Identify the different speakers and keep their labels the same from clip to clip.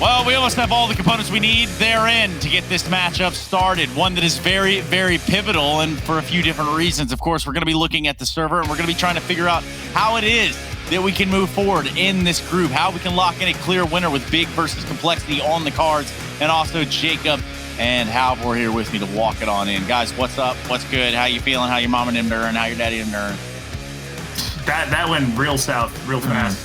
Speaker 1: Well, we almost have all the components we need therein to get this matchup started. One that is very, very pivotal, and for a few different reasons. Of course, we're going to be looking at the server, and we're going to be trying to figure out how it is that we can move forward in this group, how we can lock in a clear winner with Big versus Complexity on the cards, and also Jacob and Halvor here with me to walk it on in. Guys, what's up? What's good? How you feeling? How your mom and him doing? How your daddy and doing?
Speaker 2: That went real south, real fast.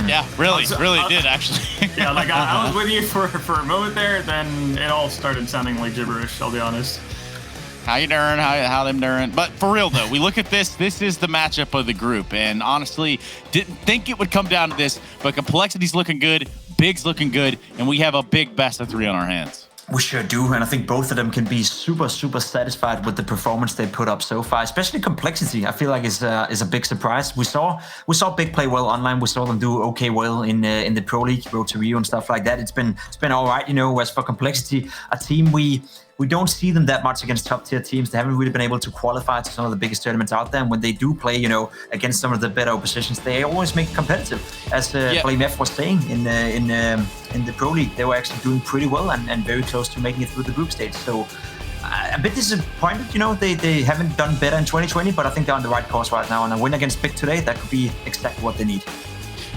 Speaker 1: Yeah, really did actually.
Speaker 2: Yeah, like I was with you for a moment there, then it all started sounding like gibberish, I'll be honest.
Speaker 1: How you doing? How them doing? But for real though, we look at this is the matchup of the group, and honestly, didn't think it would come down to this, but Complexity's looking good, Big's looking good, and we have a big best of 3 on our hands.
Speaker 3: We sure do, and I think both of them can be super satisfied with the performance they put up so far. Especially Complexity, I feel like is a big surprise. We saw Big play well online. We saw them do okay well in the Pro League, Road to Rio and stuff like that. It's been all right, you know. Whereas for Complexity, a team we don't see them that much against top tier teams. They haven't really been able to qualify to some of the biggest tournaments out there. And when they do play, you know, against some of the better oppositions, they always make it competitive. As BlameF was saying in the Pro League, they were actually doing pretty well and very close to making it through the group stage. So a bit disappointed, you know, they haven't done better in 2020, but I think they're on the right course right now. And a win against Big today, that could be exactly what they need.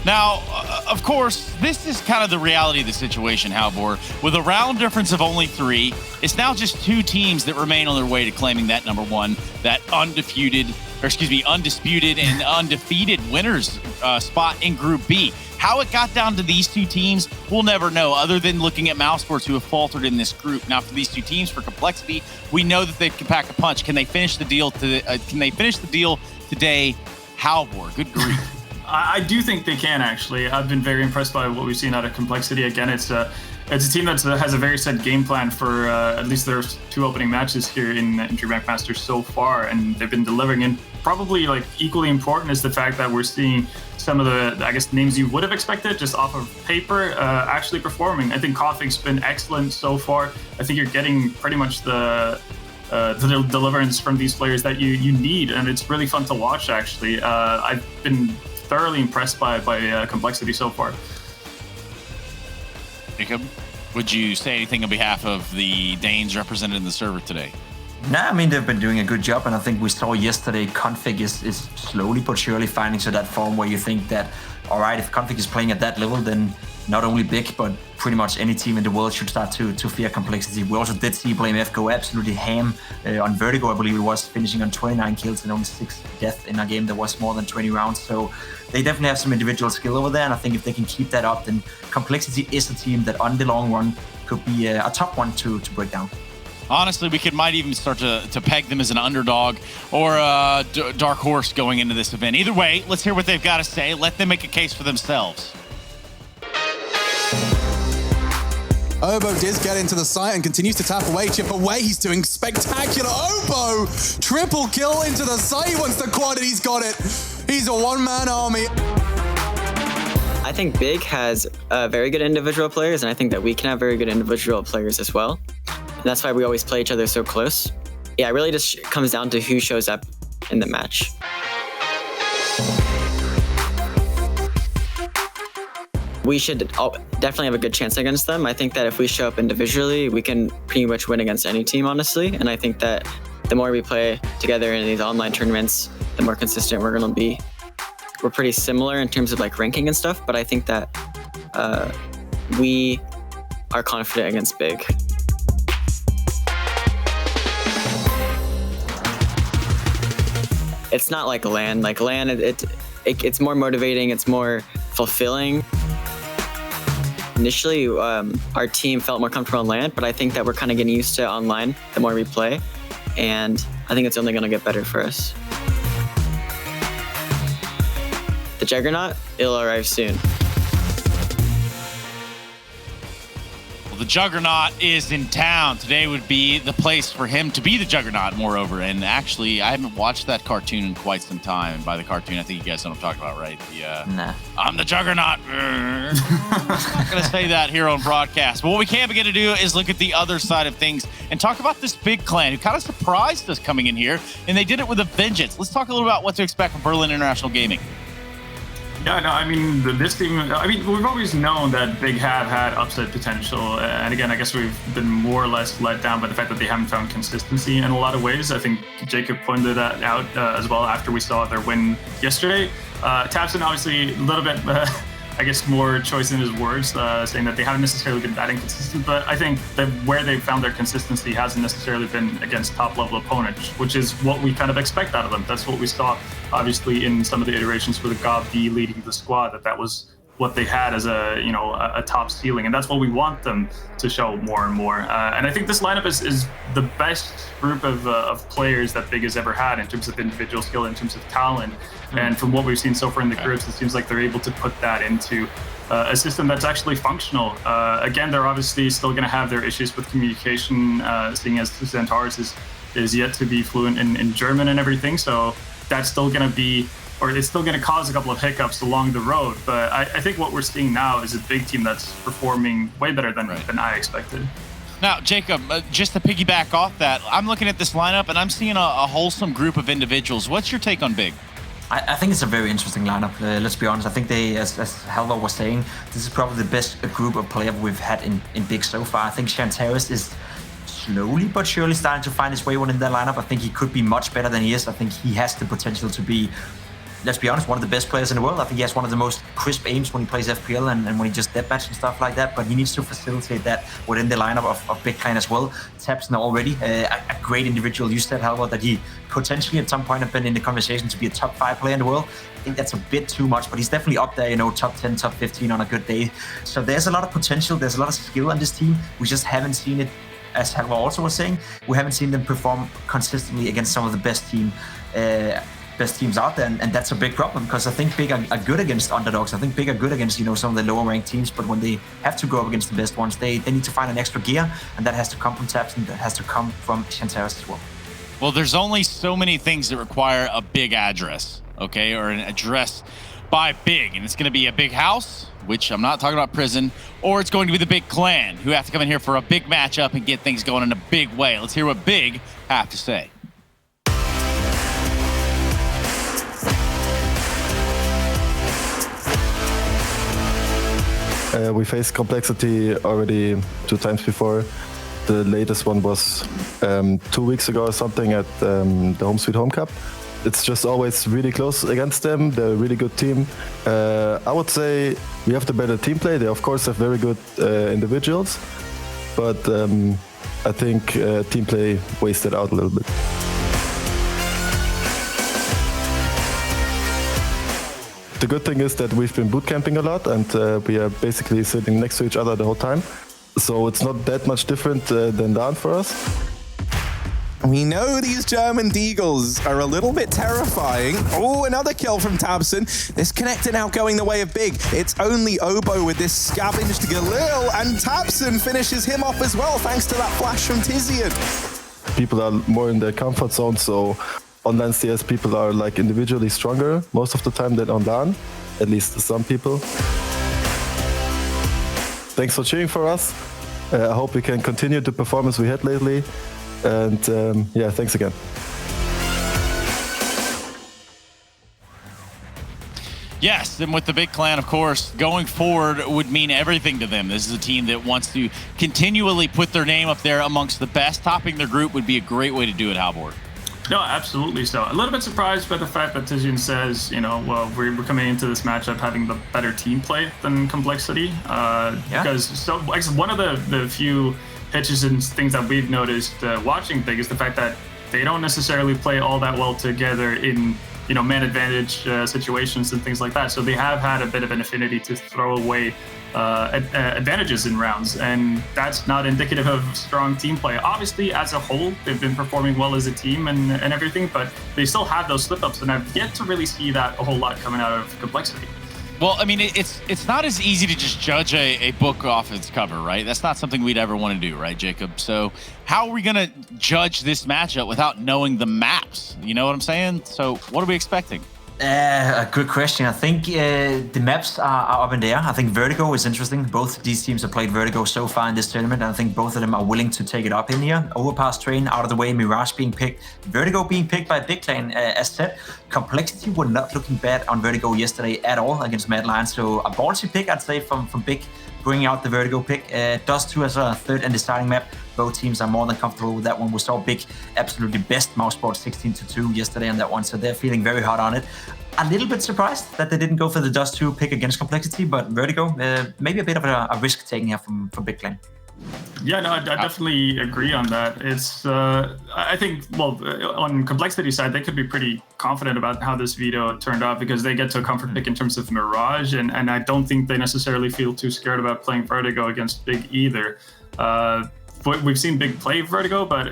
Speaker 1: Now, of course, this is kind of the reality of the situation, Halvor. With a round difference of only 3, it's now just 2 teams that remain on their way to claiming that number 1, that undisputed and undefeated winners spot in Group B. How it got down to these 2 teams, we'll never know, other than looking at Mousesports, who have faltered in this group. Now, for these 2 teams, for Complexity, we know that they can pack a punch. Can they finish the deal? Can they finish the deal today, Halvor? Good grief.
Speaker 2: I do think they can, actually. I've been very impressed by what we've seen out of Complexity. Again, it's a team that has a very set game plan for at least their 2 opening matches here in DreamHack Masters so far, and they've been delivering. And probably like equally important is the fact that we're seeing some of the, I guess, names you would have expected just off of paper actually performing. I think Config's been excellent so far. I think you're getting pretty much the deliverance from these players that you need, and it's really fun to watch, actually. I've been thoroughly impressed by Complexity so far.
Speaker 1: Jacob, would you say anything on behalf of the Danes represented in the server today?
Speaker 3: Nah, I mean, they've been doing a good job, and I think we saw yesterday Config is slowly but surely finding to that form where you think that, all right, if Config is playing at that level, then not only Big, but pretty much any team in the world should start to fear Complexity. We also did see BlameF go absolutely ham on Vertigo, I believe it was, finishing on 29 kills and only 6 deaths in a game that was more than 20 rounds. So they definitely have some individual skill over there, and I think if they can keep that up, then Complexity is a team that on the long run could be a top one to break down.
Speaker 1: Honestly, we might even start to peg them as an underdog or a dark horse going into this event. Either way, let's hear what they've got to say. Let them make a case for themselves.
Speaker 4: Obo does get into the site and continues to tap away, chip away. He's doing spectacular. Obo, triple kill into the site. He wants the quad and he's got it. He's a one-man army.
Speaker 5: I think Big has very good individual players, and I think that we can have very good individual players as well. And that's why we always play each other so close. Yeah, it really just comes down to who shows up in the match. We should definitely have a good chance against them. I think that if we show up individually, we can pretty much win against any team, honestly. And I think that the more we play together in these online tournaments, the more consistent we're going to be. We're pretty similar in terms of like ranking and stuff, but I think that we are confident against Big. It's not like LAN. Like LAN, it's more motivating. It's more fulfilling. Initially, our team felt more comfortable on LAN, but I think that we're kind of getting used to online the more we play, and I think it's only going to get better for us. The Juggernaut, it'll arrive soon.
Speaker 1: Well, the Juggernaut is in town. Today would be the place for him to be the Juggernaut, moreover. And actually, I haven't watched that cartoon in quite some time. And by the cartoon, I think you guys know what I'm talking about, right?
Speaker 3: Nah.
Speaker 1: I'm the Juggernaut. I'm not going to say that here on broadcast. But what we can begin to do is look at the other side of things and talk about this Big clan who kind of surprised us coming in here. And they did it with a vengeance. Let's talk a little about what to expect from Berlin International Gaming.
Speaker 2: Yeah, no, I mean, this team, I mean, we've always known that Big have had upset potential. And again, I guess we've been more or less let down by the fact that they haven't found consistency in a lot of ways. I think Jacob pointed that out as well after we saw their win yesterday. tabseN obviously a little bit, I guess, more choice in his words, saying that they haven't necessarily been that inconsistent. But I think that where they've found their consistency hasn't necessarily been against top-level opponents, which is what we kind of expect out of them. That's what we saw, obviously, in some of the iterations for the GOB leading the squad, that was what they had as a top ceiling, and that's what we want them to show more and more. And I think this lineup is the best group of players that Big has ever had in terms of individual skill, in terms of talent. And from what we've seen so far in the groups, it seems like they're able to put that into a system that's actually functional. Again, they're obviously still going to have their issues with communication, seeing as Centaurus is yet to be fluent in German and everything. So that's still going to be, or it's still going to cause a couple of hiccups along the road. But I think what we're seeing now is a Big team that's performing way better than I expected.
Speaker 1: Now, Jacob, just to piggyback off that, I'm looking at this lineup and I'm seeing a wholesome group of individuals. What's your take on Big?
Speaker 3: I think it's a very interesting lineup. Let's be honest. I think they, as Halvor was saying, this is probably the best group of players we've had in Big so far. I think Shantaris is slowly but surely starting to find his way within that lineup. I think he could be much better than he is. I think he has the potential to be, let's be honest, one of the best players in the world. I think he has one of the most crisp aims when he plays FPL and when he just deathmatch and stuff like that. But he needs to facilitate that within the lineup of Big Clan as well. tabseN already, a great individual. You said, Halvor, that he potentially at some point have been in the conversation to be a top 5 player in the world. I think that's a bit too much, but he's definitely up there, top 10, top 15 on a good day. So there's a lot of potential. There's a lot of skill on this team. We just haven't seen it, as Halvor also was saying. We haven't seen them perform consistently against some of the best teams out there, and that's a big problem, because I think Big are good against underdogs. I think Big are good against some of the lower ranked teams, but when they have to go up against the best ones, they need to find an extra gear, and that has to come from tabseN, that has to come from Shantaris as well.
Speaker 1: Well, there's only so many things that require a big address, okay, or an address by Big, and it's going to be a big house, which I'm not talking about prison, or it's going to be the Big Clan, who have to come in here for a big matchup and get things going in a big way. Let's hear what Big have to say.
Speaker 6: We faced complexity already 2 times before. The latest one was 2 weeks ago or something at the Home Sweet Home Cup. It's just always really close against them. They're a really good team. I would say we have the better team play. They of course have very good individuals, but I think team play wasted out a little bit. The good thing is that we've been bootcamping a lot, and we are basically sitting next to each other the whole time. So it's not that much different than LAN for us.
Speaker 4: We know these German Deagles are a little bit terrifying. Oh, another kill from tabseN. This connector now going the way of Big. It's only Obo with this scavenge to Galil, and tabseN finishes him off as well, thanks to that flash from Tizian.
Speaker 6: People are more in their comfort zone, so on LAN CS people are like individually stronger most of the time than on LAN, at least some people. Thanks for cheering for us. I hope we can continue the performance we had lately. And yeah, thanks again.
Speaker 1: Yes, and with the Big Clan, of course, going forward would mean everything to them. This is a team that wants to continually put their name up there amongst the best. Topping their group would be a great way to do it, Halvor.
Speaker 2: No, absolutely so. A little bit surprised by the fact that Tizian says, well, we're coming into this matchup having the better team play than Complexity. Because I guess one of the few pitches and things that we've noticed watching Big is the fact that they don't necessarily play all that well together in man advantage situations and things like that. So they have had a bit of an affinity to throw away advantages in rounds, and that's not indicative of strong team play. Obviously, as a whole, they've been performing well as a team and everything, but they still have those slip-ups, and I've yet to really see that a whole lot coming out of Complexity.
Speaker 1: Well, I mean, it's not as easy to just judge a book off its cover, right? That's not something we'd ever want to do, right, Jacob? So how are we going to judge this matchup without knowing the maps? You know what I'm saying? So what are we expecting?
Speaker 3: A good question. I think the maps are up in the air. I think Vertigo is interesting. Both these teams have played Vertigo so far in this tournament, and I think both of them are willing to take it up in here. Overpass Train out of the way, Mirage being picked, Vertigo being picked by Big Clan. As said, Complexity were not looking bad on Vertigo yesterday at all against Mad Lion, so a ballsy pick, I'd say, from Big, bringing out the Vertigo pick. Dust 2 as a third and deciding map. Both teams are more than comfortable with that one. We saw Big absolutely best Mouseboard 16-2 yesterday on that one, so they're feeling very hot on it. A little bit surprised that they didn't go for the Dust 2 pick against Complexity, but Vertigo, maybe a bit of a risk taking here from Big Clan.
Speaker 2: Yeah, no, I definitely agree on that. It's, I think, well, on Complexity side, they could be pretty confident about how this veto turned out because they get to a comfort pick in terms of Mirage, and I don't think they necessarily feel too scared about playing Vertigo against Big either. We've seen Big play Vertigo, but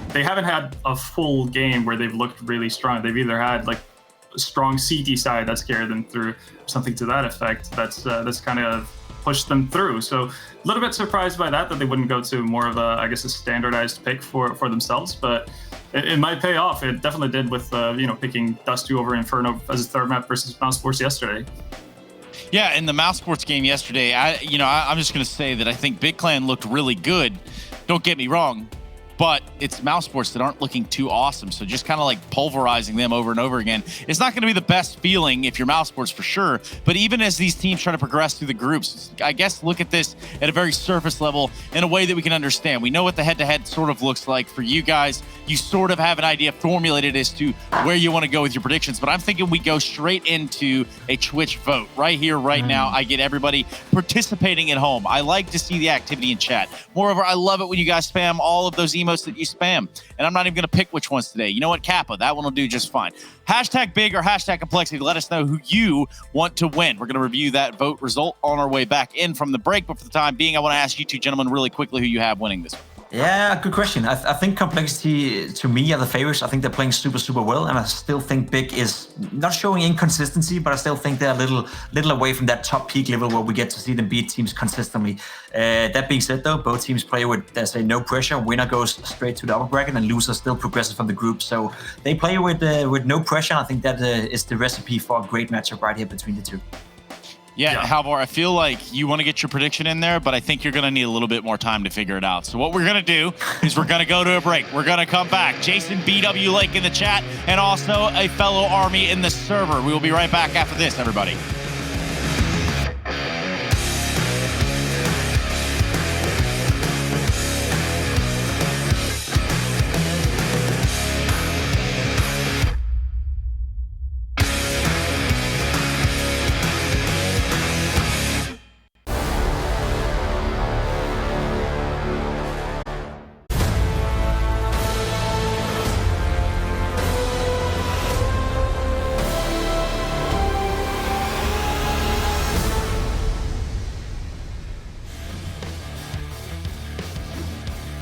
Speaker 2: they haven't had a full game where they've looked really strong. They've either had like a strong CT side that scared them through, or something to that effect. That's kind of pushed them through. So a little bit surprised by that they wouldn't go to more of a, I guess, a standardized pick for themselves, but it might pay off. It definitely did with picking Dust 2 over Inferno as a third map versus Mouse Sports yesterday.
Speaker 1: Yeah, in the Mouse Sports game yesterday, I'm just going to say that I think Big Clan looked really good. Don't get me wrong, but it's Mouse Sports that aren't looking too awesome. So just kind of like pulverizing them over and over again. It's not going to be the best feeling if you're Mouse Sports for sure. But even as these teams try to progress through the groups, I guess look at this at a very surface level in a way that we can understand. We know what the head-to-head sort of looks like for you guys. You sort of have an idea formulated as to where you want to go with your predictions. But I'm thinking we go straight into a Twitch vote right here, right now. I get everybody participating at home. I like to see the activity in chat. Moreover, I love it when you guys spam all of those emotes that you spam. And I'm not even going to pick which ones today. You know what, Kappa? That one will do just fine. Hashtag Big or hashtag Complexity. Let us know who you want to win. We're going to review that vote result on our way back in from the break. But for the time being, I want to ask you two gentlemen really quickly who you have winning this one.
Speaker 3: Yeah, good question. I think Complexity, to me, are the favorites. I think they're playing super, super well, and I still think Big is not showing inconsistency, but I still think they're a little away from that top peak level where we get to see them beat teams consistently. That being said, though, both teams play with, there's no pressure. Winner goes straight to the upper bracket, and loser still progresses from the group. So they play with no pressure, and I think that is the recipe for a great matchup right here between the two.
Speaker 1: Yeah, Halvor, I feel like you want to get your prediction in there, but I think you're going to need a little bit more time to figure it out. So what we're going to do is we're going to go to a break. We're going to come back. Jason BW Lake in the chat and also a fellow Army in the server. We will be right back after this, everybody.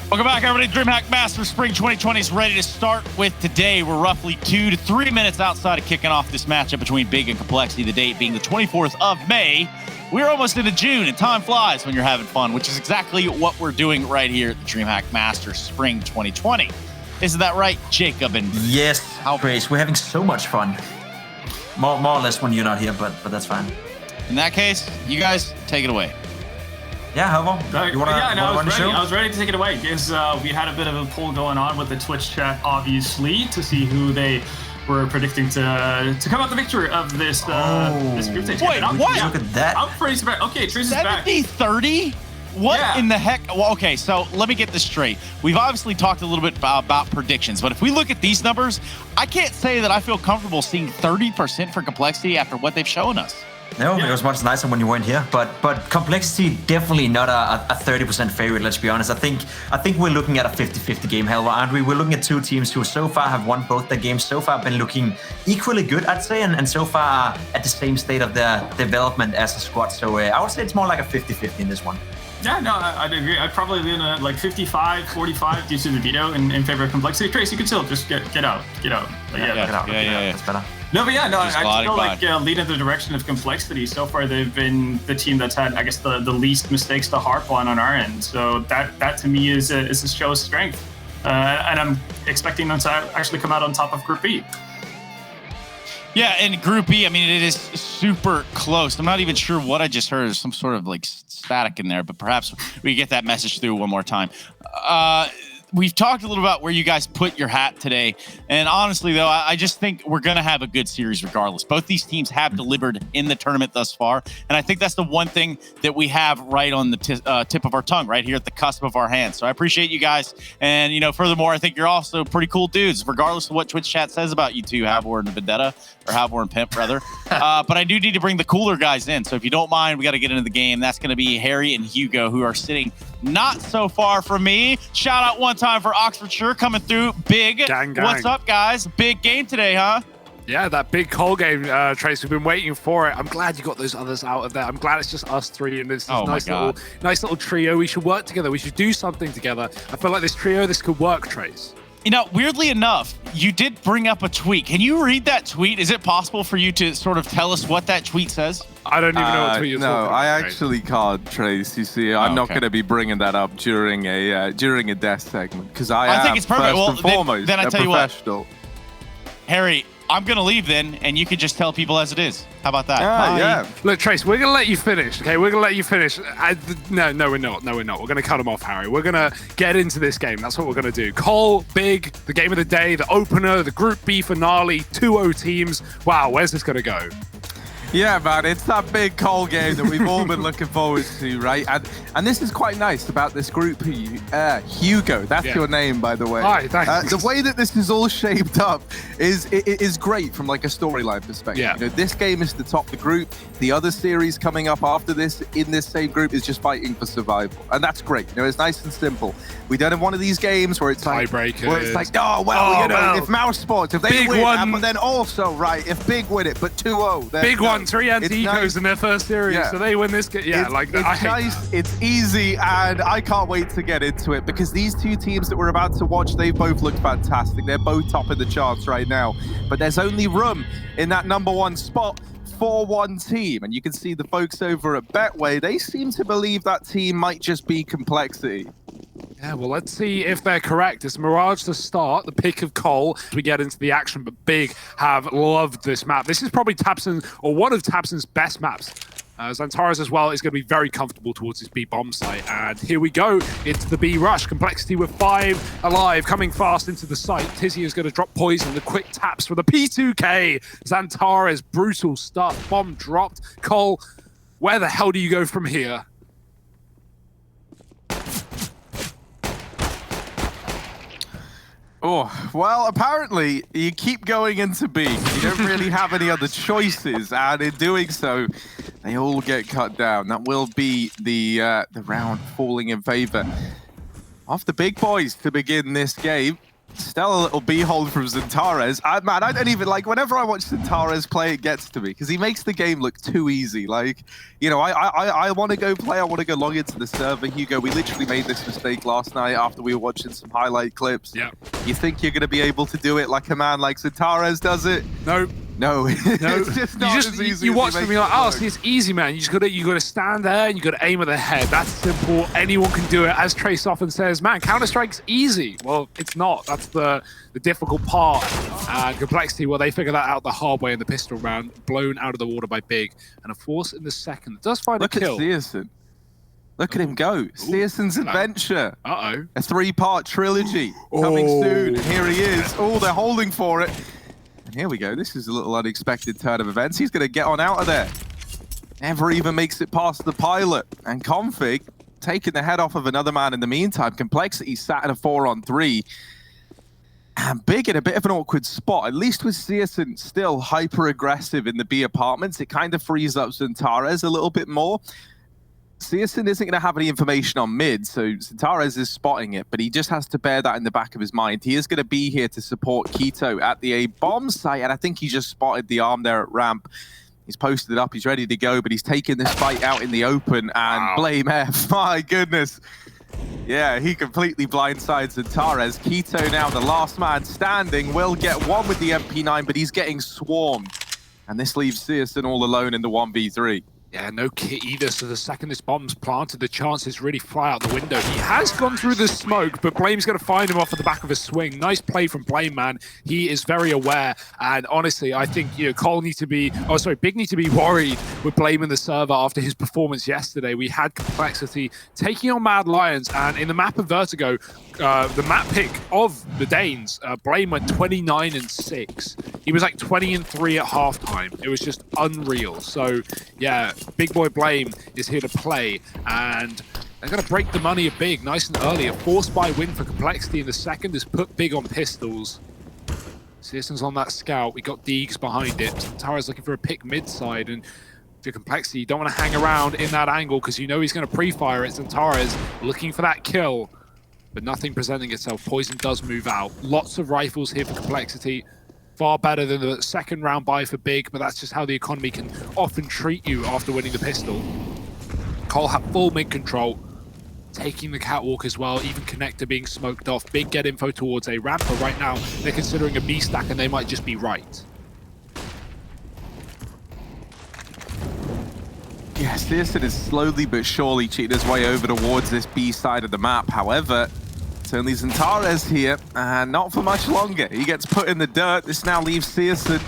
Speaker 1: Welcome back, everybody. DreamHack Masters Spring 2020 is ready to start with today. We're roughly 2 to 3 minutes outside of kicking off this matchup between Big and Complexity, the date being the 24th of May. We're almost into June, and time flies when you're having fun, which is exactly what we're doing right here at the DreamHack Masters Spring 2020. Isn't that right, Jacob? And
Speaker 3: yes, Grace, we're having so much fun. More or less when you're not here, but that's fine.
Speaker 1: In that case, you guys take it away.
Speaker 3: Yeah, Halvor, you want to run the show?
Speaker 2: I was ready to take it away because we had a bit of a poll going on with the Twitch chat, obviously, to see who they were predicting to come out the victor of this this group stage.
Speaker 1: Wait, what?
Speaker 3: Look at that.
Speaker 2: I'm pretty surprised. Okay, Trace is back.
Speaker 1: 70-30? What in the heck? Well, okay, so let me get this straight. We've obviously talked a little bit about predictions, but if we look at these numbers, I can't say that I feel comfortable seeing 30% for Complexity after what they've shown us.
Speaker 3: No, it was much nicer when you weren't here. But Complexity, definitely not a 30% favorite, let's be honest. I think we're looking at a 50-50 game, Halvor, aren't we? We're looking at two teams who so far have won both their games, so far been looking equally good, I'd say, and so far at the same state of their development as a squad. So I would say it's more like a 50-50 in this one.
Speaker 2: Yeah, no, I'd agree. I'd probably lean at like 55-45 due to the veto in favor of Complexity. Trace, you can still just get out. Like,
Speaker 3: get out. That's better.
Speaker 2: No, but yeah, no, I feel like lead in the direction of Complexity. So far, they've been the team that's had, I guess, the least mistakes to harp on our end. So that to me is a show of strength, and I'm expecting them to actually come out on top of Group B.
Speaker 1: Yeah, and Group E, I mean, it is super close. I'm not even sure what I just heard. There's some sort of like static in there, but perhaps we get that message through one more time. We've talked a little about where you guys put your hat today. And honestly, though, I just think we're going to have a good series regardless. Both these teams have delivered in the tournament thus far. And I think that's the one thing that we have right on the tip of our tongue, right here at the cusp of our hands. So I appreciate you guys. And, you know, furthermore, I think you're also pretty cool dudes, regardless of what Twitch chat says about you two, Havor and Vendetta, or Havor and Pimp, rather. But I do need to bring the cooler guys in. So if you don't mind, we got to get into the game. That's going to be Harry and Hugo, who are sitting not so far from me. Shout out one time for Oxfordshire coming through big.
Speaker 7: Gang.
Speaker 1: What's up, guys? Big game today, huh?
Speaker 7: Yeah, that big Cole game, Trace. We've been waiting for it. I'm glad you got those others out of there. I'm glad it's just us three and this nice little trio. We should work together. We should do something together. I feel like this trio, this could work, Trace.
Speaker 1: You know, weirdly enough, you did bring up a tweet. Can you read that tweet? Is it possible for you to sort of tell us what that tweet says?
Speaker 7: I don't even know what tweet you're talking about.
Speaker 8: No, I actually can't, Trace. You see, I'm not going to be bringing that up during a death segment because I
Speaker 1: think it's perfect.
Speaker 8: First and foremost,
Speaker 1: then I tell you what, Harry, I'm going to leave then, and you can just tell people as it is. How about that?
Speaker 8: Yeah.
Speaker 7: Look, Trace, we're going to let you finish, okay? We're going to let you finish. No, we're not. No, we're not. We're going to cut him off, Harry. We're going to get into this game. That's what we're going to do. Cole, big, the game of the day, the opener, the Group B finale, 2-0 teams. Wow, where's this going to go?
Speaker 8: Yeah, man, it's that big Cole game that we've all been looking forward to, right? And this is quite nice about this group. Hugo, that's your name, by the way.
Speaker 7: Hi, thanks.
Speaker 8: The way that this is all shaped up is great from like a storyline perspective.
Speaker 7: Yeah.
Speaker 8: You know, this game is to top the group. The other series coming up after this in this same group is just fighting for survival, and that's great. You know, it's nice and simple. We don't have one of these games where it's like
Speaker 7: tiebreakers.
Speaker 8: Where it's like, if Mouse Sports, if they
Speaker 7: big
Speaker 8: win,
Speaker 7: one.
Speaker 8: but then also if Big win it, but 2-0, then
Speaker 7: big one. 3 anti-ecos in their first series, so they win this game. Yeah,
Speaker 8: it's nice, it's easy, and I can't wait to get into it because these two teams that we're about to watch, they both look fantastic. They're both top of the charts right now, but there's only room in that #1 spot for one team, and you can see the folks over at Betway, they seem to believe that team might just be Complexity.
Speaker 7: Yeah, well, let's see if they're correct. It's Mirage to start, the pick of Cole as we get into the action, but Big have loved this map. This is probably Tabson, or one of Tabson's best maps. Xantares as well is going to be very comfortable towards his B bomb site. And here we go. It's the B rush. Complexity with 5 alive, coming fast into the site. Tizzy is going to drop poison. The quick taps for the P2K. Xantares, brutal stuff. Bomb dropped. Cole, where the hell do you go from here?
Speaker 8: Oh, well, apparently you keep going into B. You don't really have any other choices, and in doing so, they all get cut down. That will be the round falling in favor of the big boys to begin this game. Still a little B-hold from Xantares. Man, I don't even, like, whenever I watch Xantares play, it gets to me, because he makes the game look too easy. Like, you know, I want to go play, I want to go log into the server. Hugo, we literally made this mistake last night after we were watching some highlight clips.
Speaker 7: Yeah.
Speaker 8: You think you're going to be able to do it like a man like Xantares does it?
Speaker 7: No.
Speaker 8: No, it's just not as easy.
Speaker 7: You watch them and you're like, oh, see, it's easy, man. You gotta stand there and you gotta aim at the head. That's simple. Anyone can do it. As Trace often says, man, Counter-Strike's easy. Well, it's not. That's the difficult part. And Complexity, well, they figure that out the hard way in the pistol round, blown out of the water by Big. And a force in the second. Does find a kill.
Speaker 8: Look at Searson. Look at him go. Searson's adventure.
Speaker 7: Uh-oh.
Speaker 8: A 3-part trilogy coming soon. And here he is. Oh, they're holding for it. Here we go. This is a little unexpected turn of events. He's going to get on out of there. Never even makes it past the pilot. And Config taking the head off of another man in the meantime. Complexity sat in a 4-on-3. And Big in a bit of an awkward spot. At least with Searson still hyper-aggressive in the B apartments, it kind of frees up Xantares a little bit more. Searson isn't going to have any information on mid, so Xantares is spotting it, but he just has to bear that in the back of his mind. He is going to be here to support Keto at the A bomb site, and I think he just spotted the arm there at ramp. He's posted it up, he's ready to go, but he's taking this fight out in the open, and blame F. My goodness. Yeah, he completely blindsides Xantares. Keto now, the last man standing, will get one with the MP9, but he's getting swarmed. And this leaves Searson all alone in the 1v3.
Speaker 7: Yeah, no kit either, so the second this bomb's planted, the chances really fly out the window. He has gone through the smoke, but Blame's going to find him off at the back of a swing. Nice play from Blame, man. He is very aware, and honestly, I think, you know, Big need to be worried with Blame in the server after his performance yesterday. We had Complexity taking on Mad Lions, and in the map of Vertigo, the map pick of the Danes, Blame went 29-6. He was like 20-3 at halftime. It was just unreal. So, yeah, Big Boy Blame is here to play, and they're going to break the money of Big nice and early. A forced buy win for Complexity in the second has put Big on pistols. Citizens on that scout. We got Deegs behind it. Tara's looking for a pick mid-side, and for Complexity, you don't want to hang around in that angle because you know he's going to pre-fire it. Tara's looking for that kill, but nothing presenting itself. Poison does move out. Lots of rifles here for Complexity. Far better than the second round buy for Big, but that's just how the economy can often treat you after winning the pistol. Cole had full mid control, taking the catwalk as well, even Connector being smoked off. Big get info towards a ramp, but right now they're considering a B stack and they might just be right.
Speaker 8: Yeah, Searson is slowly but surely cheating his way over towards this B side of the map. However, it's only Zantares here, and not for much longer. He gets put in the dirt. This now leaves Searson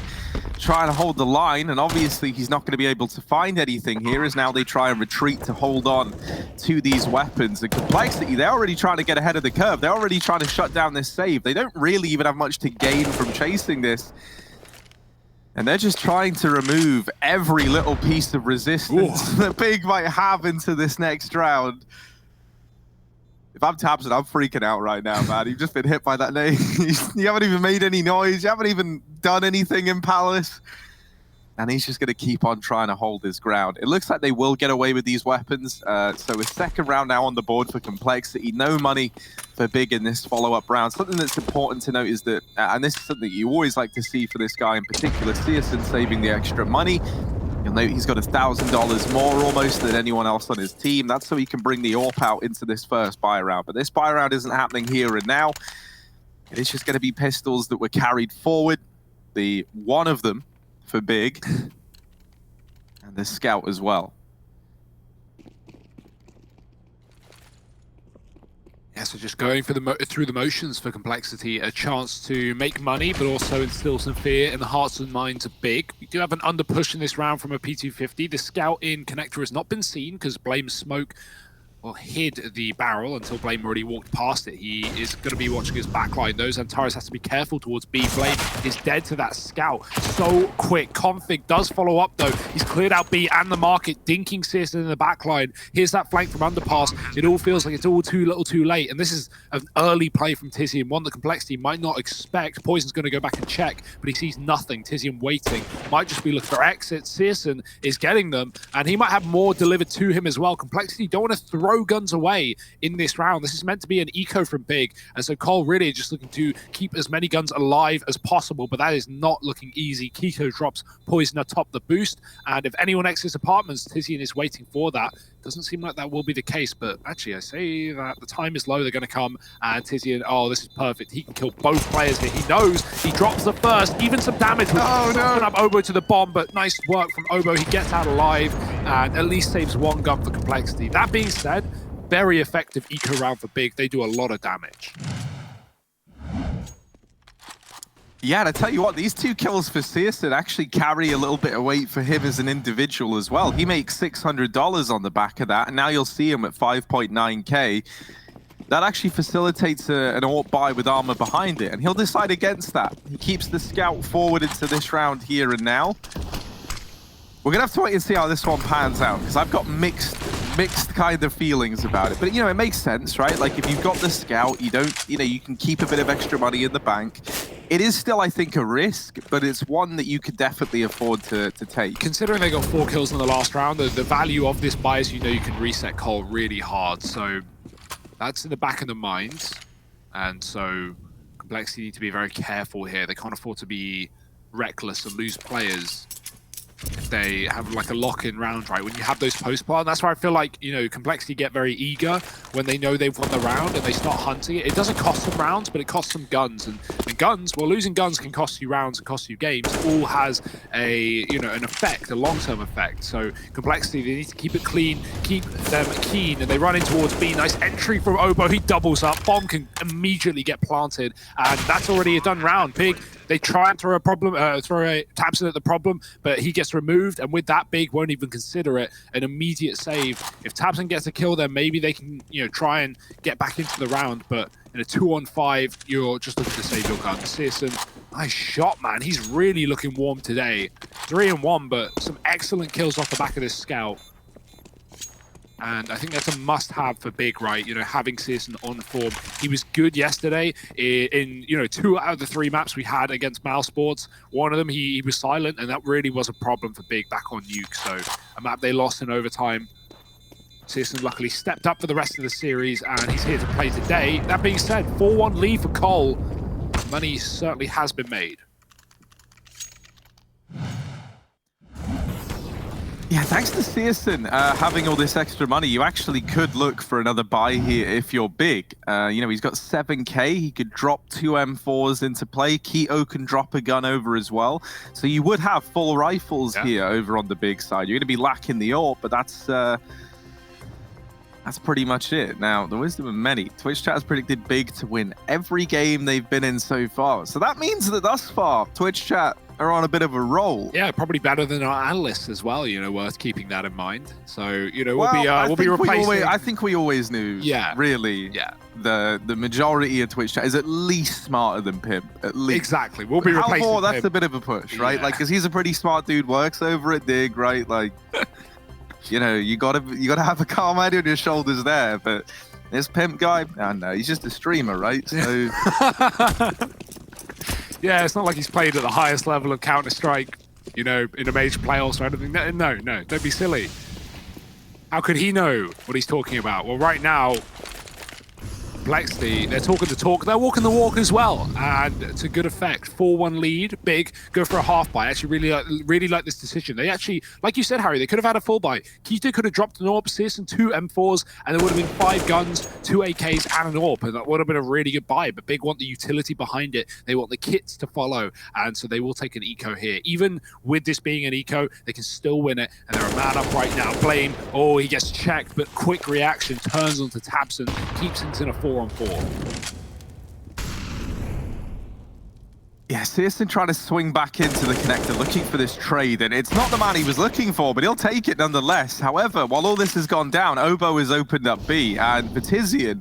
Speaker 8: trying to hold the line, and obviously he's not going to be able to find anything here as now they try and retreat to hold on to these weapons. And Complexity, they're already trying to get ahead of the curve. They're already trying to shut down this save. They don't really even have much to gain from chasing this. And they're just trying to remove every little piece of resistance that Big might have into this next round. If I'm Tabson, I'm freaking out right now, man. You've just been hit by that nade. You haven't even made any noise. You haven't even done anything in Palace. And he's just going to keep on trying to hold his ground. It looks like they will get away with these weapons. So a second round now on the board for Complexity. No money for Big in this follow-up round. Something that's important to note is that, and this is something you always like to see for this guy in particular, Searson saving the extra money. You'll note he's got $1,000 more almost than anyone else on his team. That's so he can bring the AWP out into this first buy round. But this buy round isn't happening here and now. It is just going to be pistols that were carried forward. The one of them for Big, and the scout as well.
Speaker 7: Yeah, so just going for through the motions for Complexity, a chance to make money, but also instill some fear in the hearts and minds of Big. We do have an under push in this round from a P250. The scout in Connector has not been seen because Blame's smoke hid the barrel until Blame already walked past it. He is going to be watching his backline. Those Antares has to be careful towards B. Blame is dead to that scout. So quick. Config does follow up though. He's cleared out B and the market, dinking Searson in the backline. Here's that flank from Underpass. It all feels like it's all too little too late. And this is an early play from Tizian, one that Complexity might not expect. Poison's going to go back and check, but he sees nothing. Tizian waiting. Might just be looking for exits. Searson is getting them, and he might have more delivered to him as well. Complexity don't want to throw guns away in this round. This is meant to be an eco from Big, and so Cole really just looking to keep as many guns alive as possible, but that is not looking easy. Kiko drops Poison atop the boost, and if anyone exits apartments, Tizian is waiting for that. Doesn't seem like that will be the case, but actually I say that the time is low. They're going to come, and Tizian, oh, this is perfect. He can kill both players here. He knows. He drops the first, even some damage with up Obo to the bomb, but nice work from Obo. He gets out alive and at least saves one gun for Complexity. That being said, very effective eco round for Big. They do a lot of damage.
Speaker 8: Yeah, and I tell you what, these two kills for Searson actually carry a little bit of weight for him as an individual as well. He makes $600 on the back of that, and now you'll see him at 5.9K. That actually facilitates an AWP buy with armor behind it, and he'll decide against that. He keeps the scout forward into this round here and now. We're going to have to wait and see how this one pans out, because I've got mixed kind of feelings about it. But, you know, it makes sense, right? Like, if you've got the scout, you can keep a bit of extra money in the bank. It is still, I think, a risk, but it's one that you could definitely afford to take.
Speaker 7: Considering they got 4 kills in the last round, the value of this buy is, you know, you can reset Cole really hard. So that's in the back of the minds. And so Complexity need to be very careful here. They can't afford to be reckless and lose players. if they have like a lock-in round, right? When you have those post-plant, that's where I feel like, you know, Complexity get very eager when they know they've won the round and they start hunting it. It doesn't cost them rounds, but it costs them guns. And guns, well, losing guns can cost you rounds and cost you games. It all has a, you know, an effect, a long-term effect. So Complexity, they need to keep it clean, keep them keen, and they run in towards B. Nice entry from Obo. He doubles up. Bomb can immediately get planted, and that's already a done round. Big, they try and throw a Tabson at the problem, but he gets removed, and with that, Big won't even consider it an immediate save. If Tabson gets a kill, then maybe they can, you know, try and get back into the round, but in a 2-on-5, you're just looking to save your gun. Searson, nice shot, man. He's really looking warm today. 3-1, but some excellent kills off the back of this scout. And I think that's a must-have for Big, right? You know, having Searson on form. He was good yesterday in, you know, 2 out of the 3 maps we had against Mousesports. One of them, he was silent, and that really was a problem for Big back on Nuke. So a map they lost in overtime. Searson luckily stepped up for the rest of the series, and he's here to play today. That being said, 4-1 lead for Cole. Money certainly has been made.
Speaker 8: Yeah, thanks to Searson having all this extra money, you actually could look for another buy here if you're Big. You know, he's got 7k, he could drop 2 M4s into play. Keto can drop a gun over as well. So you would have full rifles here over on the Big side. You're going to be lacking the AWP, but that's pretty much it. Now, the wisdom of many, Twitch chat has predicted Big to win every game they've been in so far. So that means that thus far, Twitch chat are on a bit of a roll.
Speaker 7: Yeah, probably better than our analysts as well, you know, worth keeping that in mind. So, you know, we'll be replacing...
Speaker 8: I think we always knew, really, the majority of Twitch chat is at least smarter than Pimp, at least.
Speaker 7: Exactly, we'll be replacing Pimp.
Speaker 8: That's a bit of a push, right? Like, because he's a pretty smart dude, works over at Dig, right? Like, you know, you gotta have a calm head on your shoulders there, but this Pimp guy, no, he's just a streamer, right? So...
Speaker 7: Yeah, it's not like he's played at the highest level of Counter-Strike, you know, in a major playoffs or anything. No, don't be silly. How could he know what he's talking about? Well, right now, Complexity, they're talking the talk, they're walking the walk as well, and to good effect. 4-1 lead, Big, go for a half buy. I actually really like this decision. They actually, like you said, Harry, they could have had a full buy. Keto could have dropped an AWP, Searson 2 M4s, and there would have been 5 guns, 2 AKs, and an AWP, and that would have been a really good buy. But Big want the utility behind it. They want the kits to follow, and so they will take an eco here. Even with this being an eco, they can still win it, and they're a man up right now. Blame, oh, he gets checked, but quick reaction, turns onto Tabson, keeps things in a 4-on-4.
Speaker 8: Yeah, Searson trying to swing back into the connector, looking for this trade, and it's not the man he was looking for, but he'll take it nonetheless. However, while all this has gone down, Obo has opened up B, and Vitizian,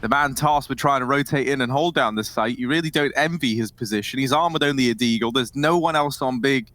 Speaker 8: the man tasked with trying to rotate in and hold down the site, you really don't envy his position. He's armored only a Deagle. There's no one else on Big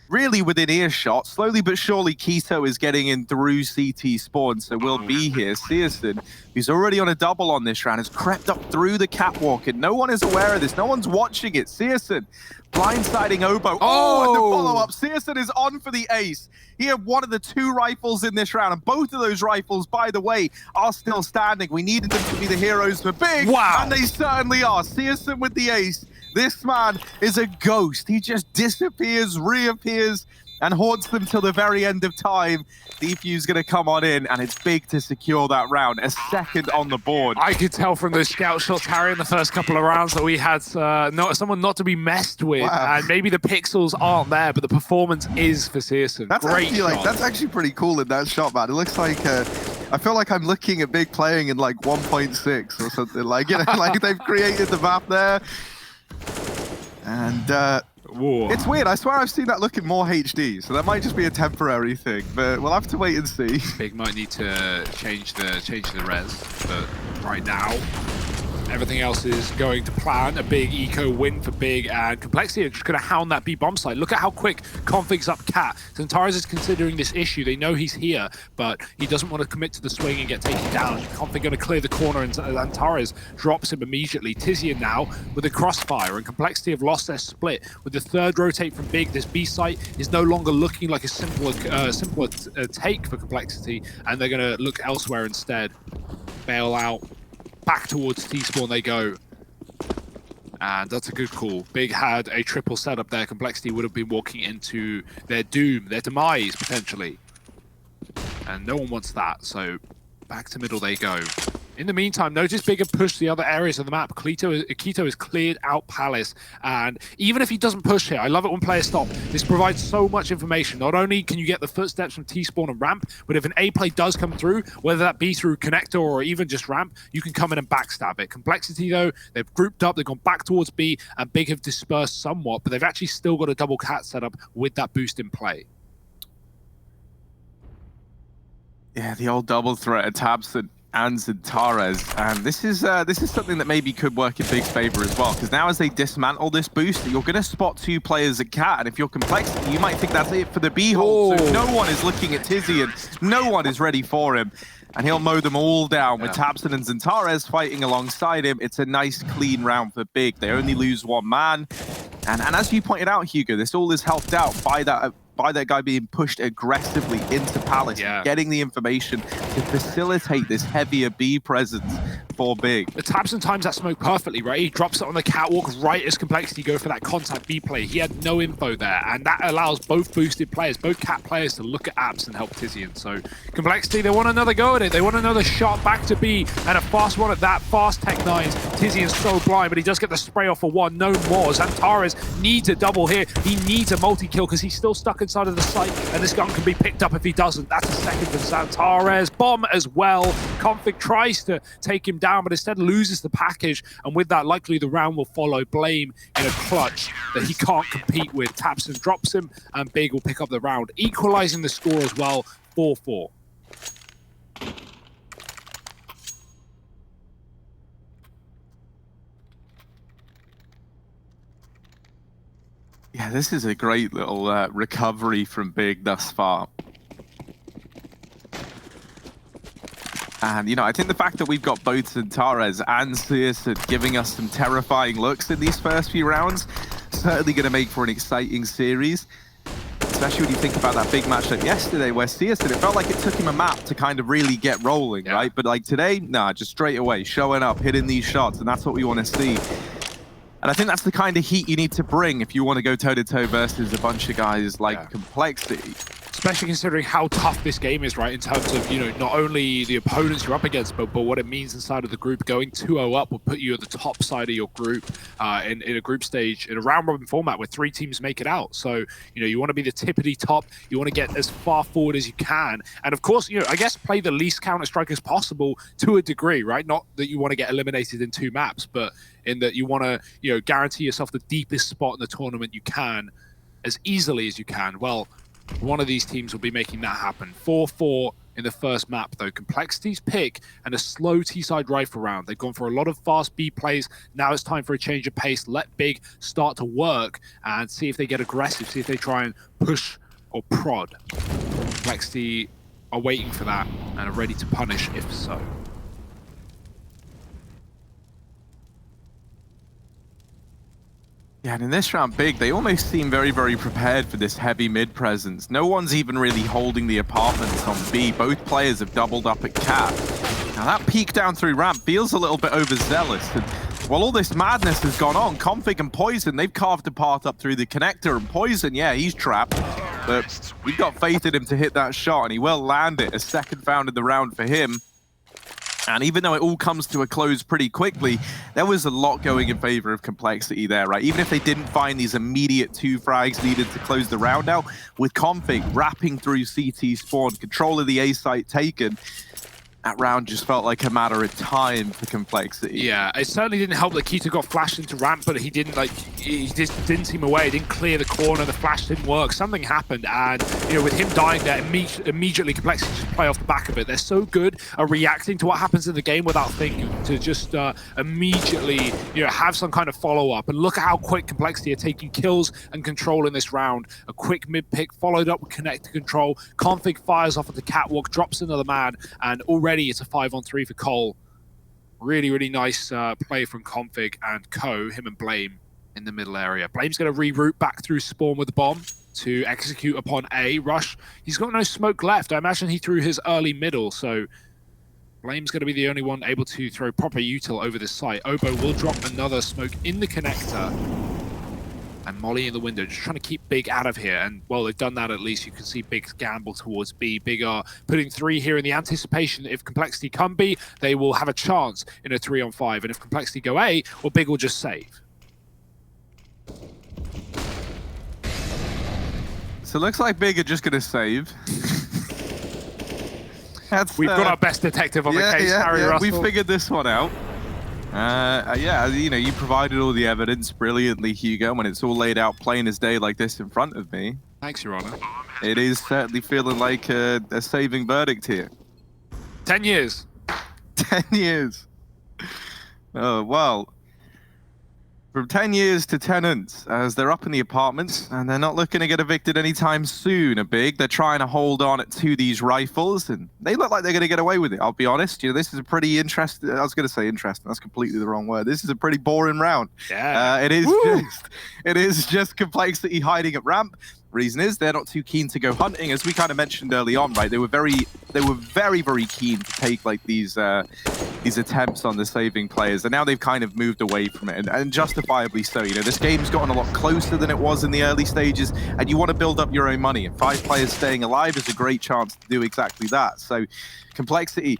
Speaker 8: really within earshot. Slowly but surely, Keto is getting in through CT spawn, so we'll be here. Searson, who's already on a double on this round, has crept up through the catwalk, and no one is aware of this. No one's watching it. Searson blindsiding Obo. Oh, and the follow-up. Searson is on for the ace. He had one of the 2 rifles in this round, and both of those rifles, by the way, are still standing. We needed them to be the heroes for Big, and they certainly are. Searson with the ace. This man is a ghost. He just disappears, reappears, and haunts them till the very end of time. Defuse going to come on in, and it's Big to secure that round. A second on the board.
Speaker 7: I could tell from those scout shots, Harry, in the first couple of rounds that we had someone not to be messed with. Wow. And maybe the pixels aren't there, but the performance is for Searson. Great shot.
Speaker 8: That's actually pretty cool in that shot, man. It looks like... I feel like I'm looking at Big playing in like 1.6 or something. Like, you know, like they've created the map there. And it's weird. I swear I've seen that look in more HD, so that might just be a temporary thing. But we'll have to wait and see.
Speaker 7: Big might need to change the res, but right now everything else is going to plan. A big eco win for Big, and Complexity are just going to hound that B bomb site. Look at how quick Config's up Cat. Antares is considering this issue. They know he's here, but he doesn't want to commit to the swing and get taken down. Config going to clear the corner, and Antares drops him immediately. Tizian now with a crossfire, and Complexity have lost their split. With the 3rd rotate from Big, this B site is no longer looking like a simpler take for Complexity, and they're going to look elsewhere instead. Bail out. Back towards T-spawn they go. And that's a good call. Big had a triple setup there. Complexity would have been walking into their doom, their demise, potentially. And no one wants that, so back to middle they go. In the meantime, notice Big have pushed the other areas of the map. Keto has cleared out Palace, and even if he doesn't push here, I love it when players stop. This provides so much information. Not only can you get the footsteps from T-spawn and ramp, but if an A play does come through, whether that be through connector or even just ramp, you can come in and backstab it. Complexity, though, they've grouped up, they've gone back towards B, and Big have dispersed somewhat, but they've actually still got a double cat set up with that boost in play.
Speaker 8: Yeah, the old double threat of Tabson and Zantares, and this is something that maybe could work in Big's favor as well, because now as they dismantle this boost, you're going to spot 2 players at cat, and if you're Complexity, you might think that's it for the B hold. So no one is looking at Tizzy, and no one is ready for him, and he'll mow them all down with Tabson and Zantares fighting alongside him. It's a nice, clean round for Big. They only lose 1 man, and as you pointed out, Hugo, this all is helped out by that guy being pushed aggressively into Palace, getting the information to facilitate this heavier B presence for Big.
Speaker 7: The Tabson times that smoke perfectly, right? He drops it on the catwalk right as Complexity go for that contact B play. He had no info there, and that allows both boosted players, both cat players, to look at apps and help Tizian. So Complexity, they want another go at it. They want another shot back to B, and a fast one at that. Fast Tech 9s. Tizian's so blind, but he does get the spray off for 1. No more. Zantares needs a double here. He needs a multi-kill because he's still stuck inside of the site, and this gun can be picked up if he doesn't. That's a second for Zantares. Bomb as well. Config tries to take him down, but instead loses the package, and with that, likely the round will follow. Blame in a clutch that he can't compete with. Tabson drops him, and Big will pick up the round, equalizing the score as well, 4-4.
Speaker 8: Yeah, this is a great little recovery from Big thus far. And, you know, I think the fact that we've got both Zantares and Searson giving us some terrifying looks in these first few rounds, certainly going to make for an exciting series. Especially when you think about that big matchup yesterday where Searson, it felt like it took him a map to kind of really get rolling, right? But like today, nah, just straight away, showing up, hitting these shots, and that's what we want to see. And I think that's the kind of heat you need to bring if you want to go toe-to-toe versus a bunch of guys like Complexity.
Speaker 7: Especially considering how tough this game is, right, in terms of, you know, not only the opponents you're up against, but what it means inside of the group. Going 2-0 up will put you at the top side of your group in a group stage, in a round-robin format where 3 teams make it out. So, you know, you want to be the tippity top. You want to get as far forward as you can. And, of course, you know, I guess play the least Counter-Strike as possible to a degree, right? Not that you want to get eliminated in 2 maps, but in that you want to, you know, guarantee yourself the deepest spot in the tournament you can as easily as you can. Well, one of these teams will be making that happen. 4-4 in the first map, though. Complexity's pick and a slow T-side rifle round. They've gone for a lot of fast B plays. Now it's time for a change of pace. Let Big start to work and see if they get aggressive, see if they try and push or prod. Complexity are waiting for that and are ready to punish if so.
Speaker 8: Yeah, and in this round, Big, they almost seem very, very prepared for this heavy mid presence. No one's even really holding the apartments on B. Both players have doubled up at Cat. Now that peek down through ramp feels a little bit overzealous. And while all this madness has gone on, Config and Poison, they've carved a path up through the connector. And Poison, yeah, he's trapped. But we've got faith in him to hit that shot, and he will land it. A second found in the round for him. And even though it all comes to a close pretty quickly, there was a lot going in favor of Complexity there, right? Even if they didn't find these immediate 2 frags needed to close the round out, with Config wrapping through CT spawn, control of the A site taken, that round just felt like a matter of time for Complexity.
Speaker 7: Yeah, it certainly didn't help that Keto got flashed into ramp, but he just didn't seem away. He didn't clear the corner, the flash didn't work. Something happened, and, you know, with him dying there, immediately Complexity just play off the back of it. They're so good at reacting to what happens in the game without thinking, to just immediately, you know, have some kind of follow-up. And look at how quick Complexity are taking kills and control in this round. A quick mid-pick followed up with connect to control. Config fires off at the catwalk, drops another man, and already it's a 5-on-3 for Cole. Really, really nice play from Config and Co, him and Blame in the middle area. Blame's going to reroute back through spawn with the bomb to execute upon A. Rush, he's got no smoke left. I imagine he threw his early middle, so Blame's going to be the only one able to throw proper util over this site. Obo will drop another smoke in the connector. And Molly in the window, just trying to keep Big out of here. And, well, they've done that at least. You can see Big's gamble towards B. Big are putting 3 here in the anticipation that if Complexity come B, they will have a chance in a 3-on-5. And if Complexity go A, well, Big will just save.
Speaker 8: So it looks like Big are just going to save.
Speaker 7: We've got our best detective on the case, Harry Russell.
Speaker 8: We figured this one out. Yeah, you know, you provided all the evidence brilliantly, Hugo, when it's all laid out plain as day like this in front of me.
Speaker 7: Thanks, Your Honor.
Speaker 8: It is certainly feeling like a saving verdict here.
Speaker 7: 10 years.
Speaker 8: 10 years. Oh, well. From 10 years to tenants, as they're up in the apartments, and they're not looking to get evicted anytime soon, a Big. They're trying to hold on to these rifles, and they look like they're going to get away with it, I'll be honest. You know, this is a pretty interesting, I was going to say interesting, that's completely the wrong word. This is a pretty boring round.
Speaker 7: Yeah.
Speaker 8: It is just Complexity hiding at ramp. Reason is they're not too keen to go hunting, as we kind of mentioned early on, right? They were very, very keen to take like these attempts on the saving players, and now they've kind of moved away from it, and justifiably so. You know, this game's gotten a lot closer than it was in the early stages, and you want to build up your own money. And 5 players staying alive is a great chance to do exactly that. So, Complexity,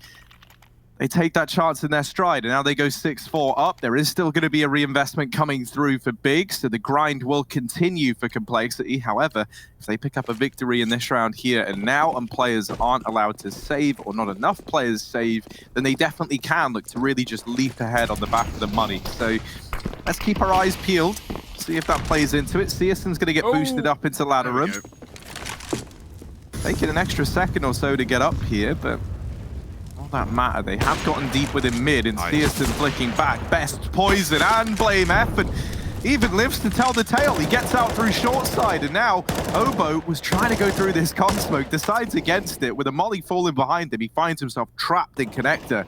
Speaker 8: they take that chance in their stride, and now they go 6-4 up. There is still going to be a reinvestment coming through for Big, so the grind will continue for Complexity. However, if they pick up a victory in this round here and now, and players aren't allowed to save, or not enough players save, then they definitely can look to really just leap ahead on the back of the money. So let's keep our eyes peeled, see if that plays into it. Searson's going to get boosted up into ladder room. Taking an extra second or so to get up here, but that matter. They have gotten deep within mid, and Searson flicking back. Best poison and Blame F, and even lives to tell the tale. He gets out through short side, and now Obo was trying to go through this con smoke, decides against it with a molly falling behind him. He finds himself trapped in connector.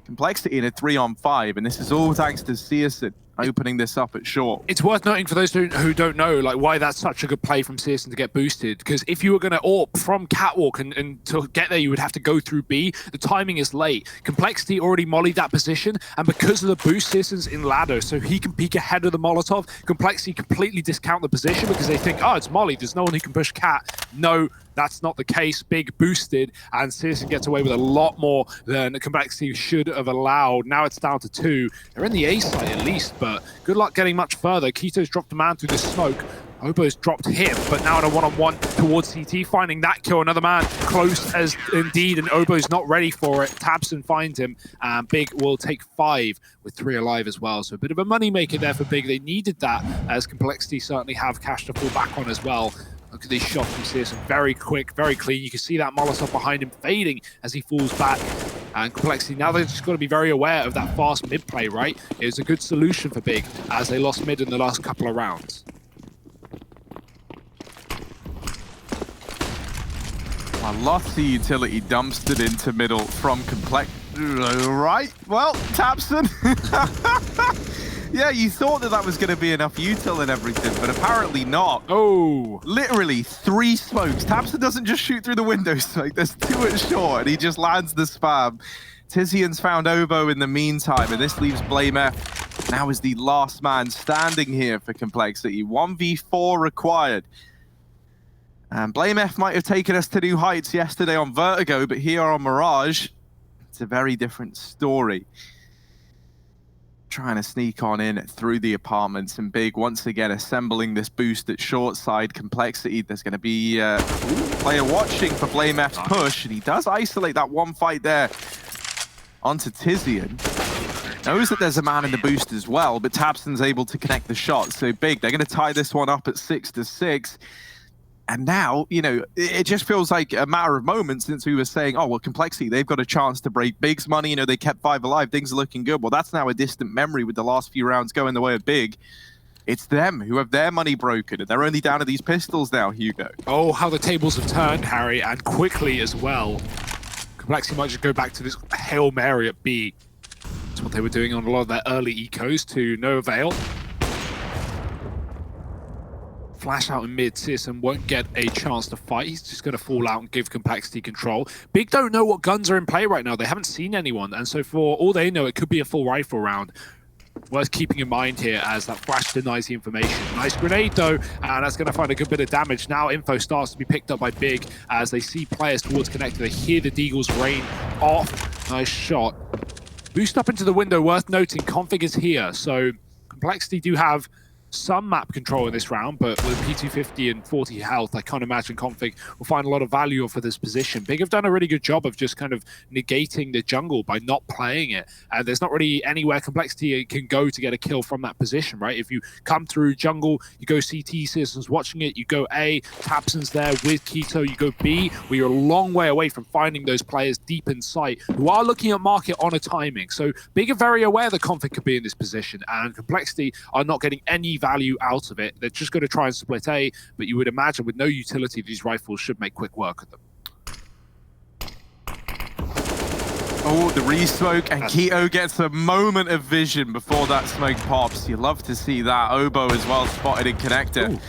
Speaker 8: Complexity in a 3-on-5, and this is all thanks to Searson opening this up at short.
Speaker 7: It's worth noting for those who don't know, like, why that's such a good play from Searson to get boosted, because if you were going to AWP from Catwalk and to get there, you would have to go through B. The timing is late. Complexity already mollied that position, and because of the boost, Searson's in ladder, so he can peek ahead of the Molotov. Complexity completely discount the position because they think, oh, it's Molly, there's no one who can push Cat. No, that's not the case. Big boosted, and Searson gets away with a lot more than Complexity should have allowed. Now it's down to 2. They're in the A site at least, but good luck getting much further. Keto's dropped a man through the smoke. Obo's dropped him, but now in a 1-on-1 towards CT, finding that kill. Another man close as indeed, and Obo's not ready for it. Tabson finds him, and Big will take 5 with 3 alive as well. So a bit of a money maker there for Big. They needed that, as Complexity certainly have cash to fall back on as well. Look at this shot from Searson, very quick, very clean. You can see that Molotov behind him fading as he falls back. And Complexity, now they've just got to be very aware of that fast mid play, right? It was a good solution for Big, as they lost mid in the last couple of rounds.
Speaker 8: I lost the utility, dumpstered into middle from Complex. Right, well, Tabson. Yeah, you thought that was going to be enough util and everything, but apparently not.
Speaker 7: Oh.
Speaker 8: Literally 3 smokes. Tabson doesn't just shoot through the window smoke. There's 2 at short, and he just lands the spam. Tizian's found Obo in the meantime, and this leaves Blame F now is the last man standing here for Complexity. 1v4 required. And Blame F might have taken us to new heights yesterday on Vertigo, but here on Mirage, it's a very different story. Trying to sneak on in through the apartments, and Big once again assembling this boost at short side. Complexity, there's going to be a player watching for Blame F's push, and he does isolate that one fight there onto Tizian. Knows that there's a man in the boost as well, but Tabson's able to connect the shot. So Big, they're going to tie this one up at 6-6. And now, you know, it just feels like a matter of moments since we were saying, oh, well, Complexity, they've got a chance to break Big's money. You know, they kept 5 alive. Things are looking good. Well, that's now a distant memory with the last few rounds going the way of Big. It's them who have their money broken, and they're only down to these pistols now, Hugo.
Speaker 7: Oh, how the tables have turned, Harry, and quickly as well. Complexity might just go back to this Hail Mary at B. That's what they were doing on a lot of their early ecos, to no avail. flash out in mid. Searson won't get a chance to fight. He's just going to fall out and give Complexity control. Big don't know what guns are in play right now. They haven't seen anyone. And so for all they know, it could be a full rifle round. Worth keeping in mind here as that flash denies the information. Nice grenade though, and that's going to find a good bit of damage. Now info starts to be picked up by Big as they see players towards connector. They hear the Deagles rain off. Nice shot. Boost up into the window, worth noting, Config is here. So Complexity do have some map control in this round, but with P250 and 40 health, I can't imagine Config will find a lot of value for this position. Big have done a really good job of just kind of negating the jungle by not playing it. And there's not really anywhere Complexity can go to get a kill from that position, right? If you come through jungle, you go CT, Citizens watching it, you go A, Tapson's there with Keto, you go B, where you're a long way away from finding those players deep in sight who are looking at market on a timing. So Big are very aware that Config could be in this position, and Complexity are not getting any value out of it. They're just going to try and split A, but you would imagine with no utility, these rifles should make quick work of them.
Speaker 8: Oh, the re-smoke, and Keto gets a moment of vision before that smoke pops. You love to see that. Oboe as well spotted in connector. Ooh.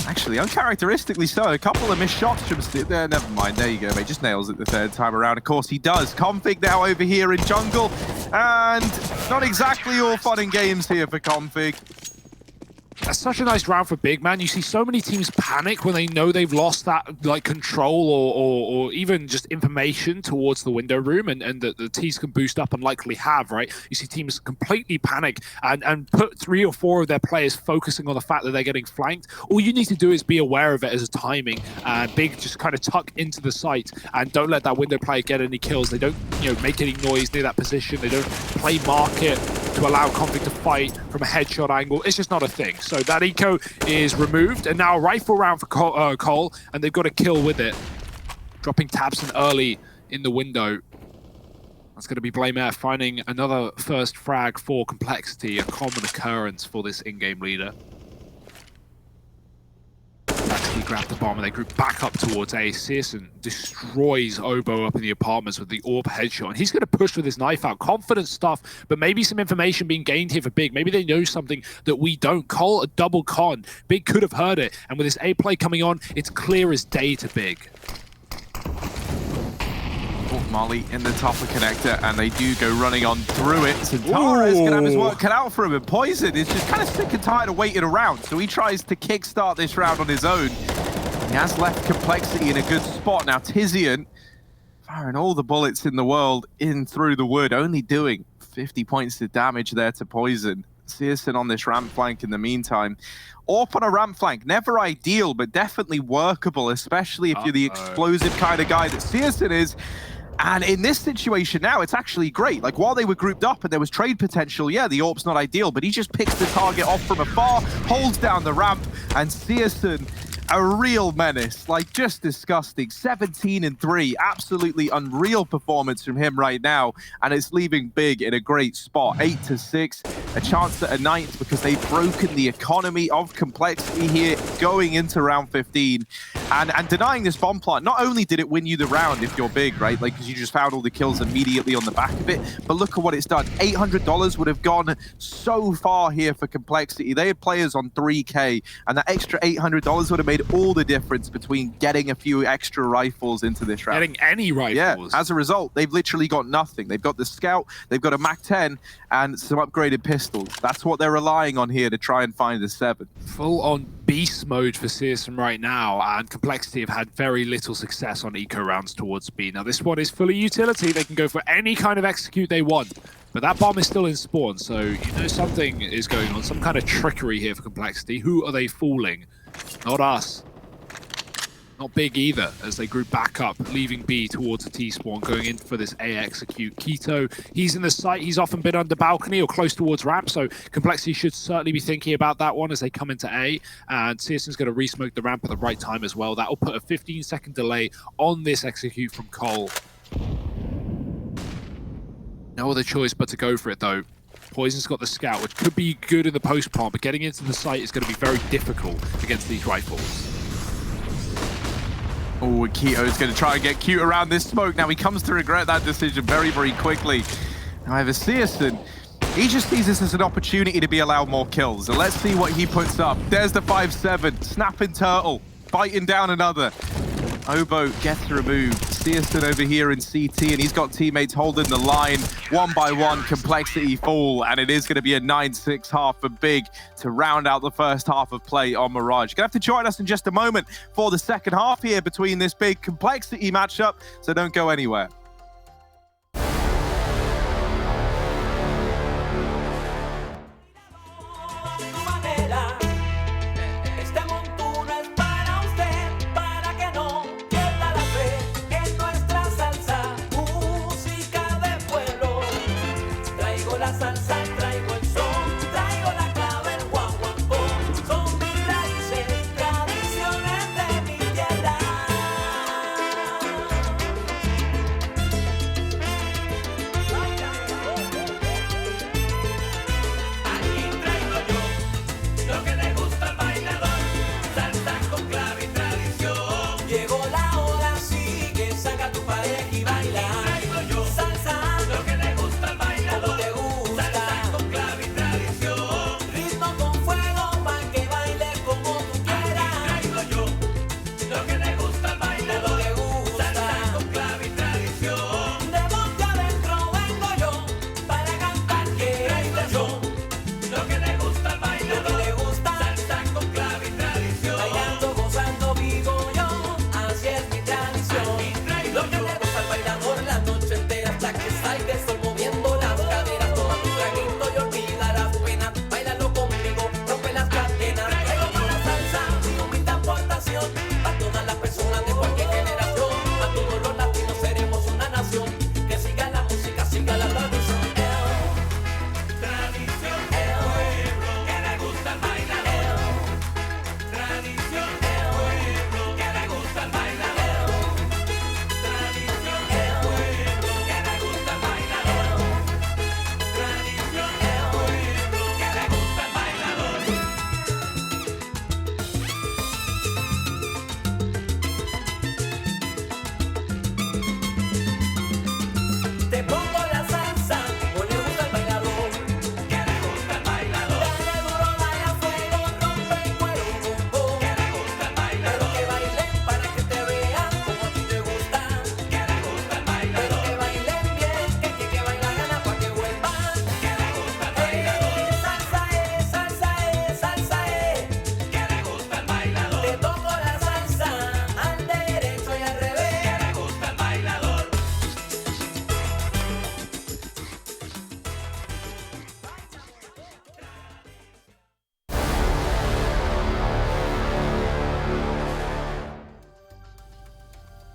Speaker 8: Actually, uncharacteristically so. A couple of missed shots from Sid there. Never mind. There you go, mate. Just nails it the third time around. Of course, he does. Config now over here in jungle. And not exactly all fun and games here for Config.
Speaker 7: That's such a nice round for Big, man. You see so many teams panic when they know they've lost that like control or even just information towards the window room, and the T's can boost up and likely have, right? You see teams completely panic and put 3 or 4 of their players focusing on the fact that they're getting flanked. All you need to do is be aware of it as a timing, and Big just kind of tuck into the site and don't let that window player get any kills. They don't, make any noise near that position. They don't play market to allow Config to fight from a headshot angle. It's just not a thing. So that eco is removed, and now a rifle round for Cole, and they've got a kill with it. Dropping Tabson early in the window. That's going to be Blame Air finding another first frag for Complexity, a common occurrence for this in-game leader. Complexity grabbed the bomb and they group back up towards A. Searson destroys Oboe up in the apartments with the orb headshot, and he's going to push with his knife out. Confident stuff, but maybe some information being gained here for Big. Maybe they know something that we don't. Cole a double con. Big could have heard it, and with this A play coming on, it's clear as day to Big.
Speaker 8: Molly in the top of connector, and they do go running on through it. Centaurus can have his work cut out for him, and Poison is just kind of sick and tired of waiting around, so he tries to kickstart this round on his own. He has left Complexity in a good spot. Now Tizian firing all the bullets in the world in through the wood, only doing 50 points of damage there to Poison. Searson on this ramp flank in the meantime. Orp on a ramp flank, never ideal, but definitely workable, especially if you're the explosive kind of guy that Searson is. And in this situation now, it's actually great. Like, while they were grouped up and there was trade potential, yeah, the AWP's not ideal, but he just picks the target off from afar, holds down the ramp, and Searson, a real menace. Like, just disgusting. 17-3, absolutely unreal performance from him right now, and it's leaving Big in a great spot. 8-6, a chance at a 9th because they've broken the economy of Complexity here going into round 15. And denying this bomb plant, not only did it win you the round if you're Big, right? Like, because you just found all the kills immediately on the back of it, but look at what it's done. $800 would have gone so far here for Complexity. They had players on 3K, and that extra $800 would have made all the difference between getting a few extra rifles into this round.
Speaker 7: Getting any rifles.
Speaker 8: Yeah, as a result, they've literally got nothing. They've got the Scout, they've got a MAC-10, and some upgraded pistols. That's what they're relying on here to try and find the 7.
Speaker 7: Full-on beast mode for Searson right now, and Complexity have had very little success on eco rounds towards B. Now this one is fully utility. They can go for any kind of execute they want, but that bomb is still in spawn, so you know something is going on, some kind of trickery here for Complexity. Who are they fooling? Not us. Not Big either, as they group back up, leaving B towards the T-spawn, going in for this A execute. Keto, he's in the site, he's often been under balcony or close towards ramp, so Complexity should certainly be thinking about that one as they come into A, and Searson's going to re-smoke the ramp at the right time as well. That will put a 15-second delay on this execute from Cole. No other choice but to go for it, though. Poison's got the Scout, which could be good in the post-plant, but getting into the site is going to be very difficult against these rifles.
Speaker 8: Oh, Keto's going to try and get cute around this smoke. Now he comes to regret that decision very, very quickly. However, Searson He just sees this as an opportunity to be allowed more kills. So let's see what he puts up. There's the 5-7, snapping turtle, biting down another. Obo gets removed. Searson over here in CT, and he's got teammates holding the line. One by one, complexity fall, and it is going to be a 9-6 half for Big to round out the first half of play on Mirage. Gonna have to join us in just a moment for the second half here between this big complexity matchup, so don't go anywhere.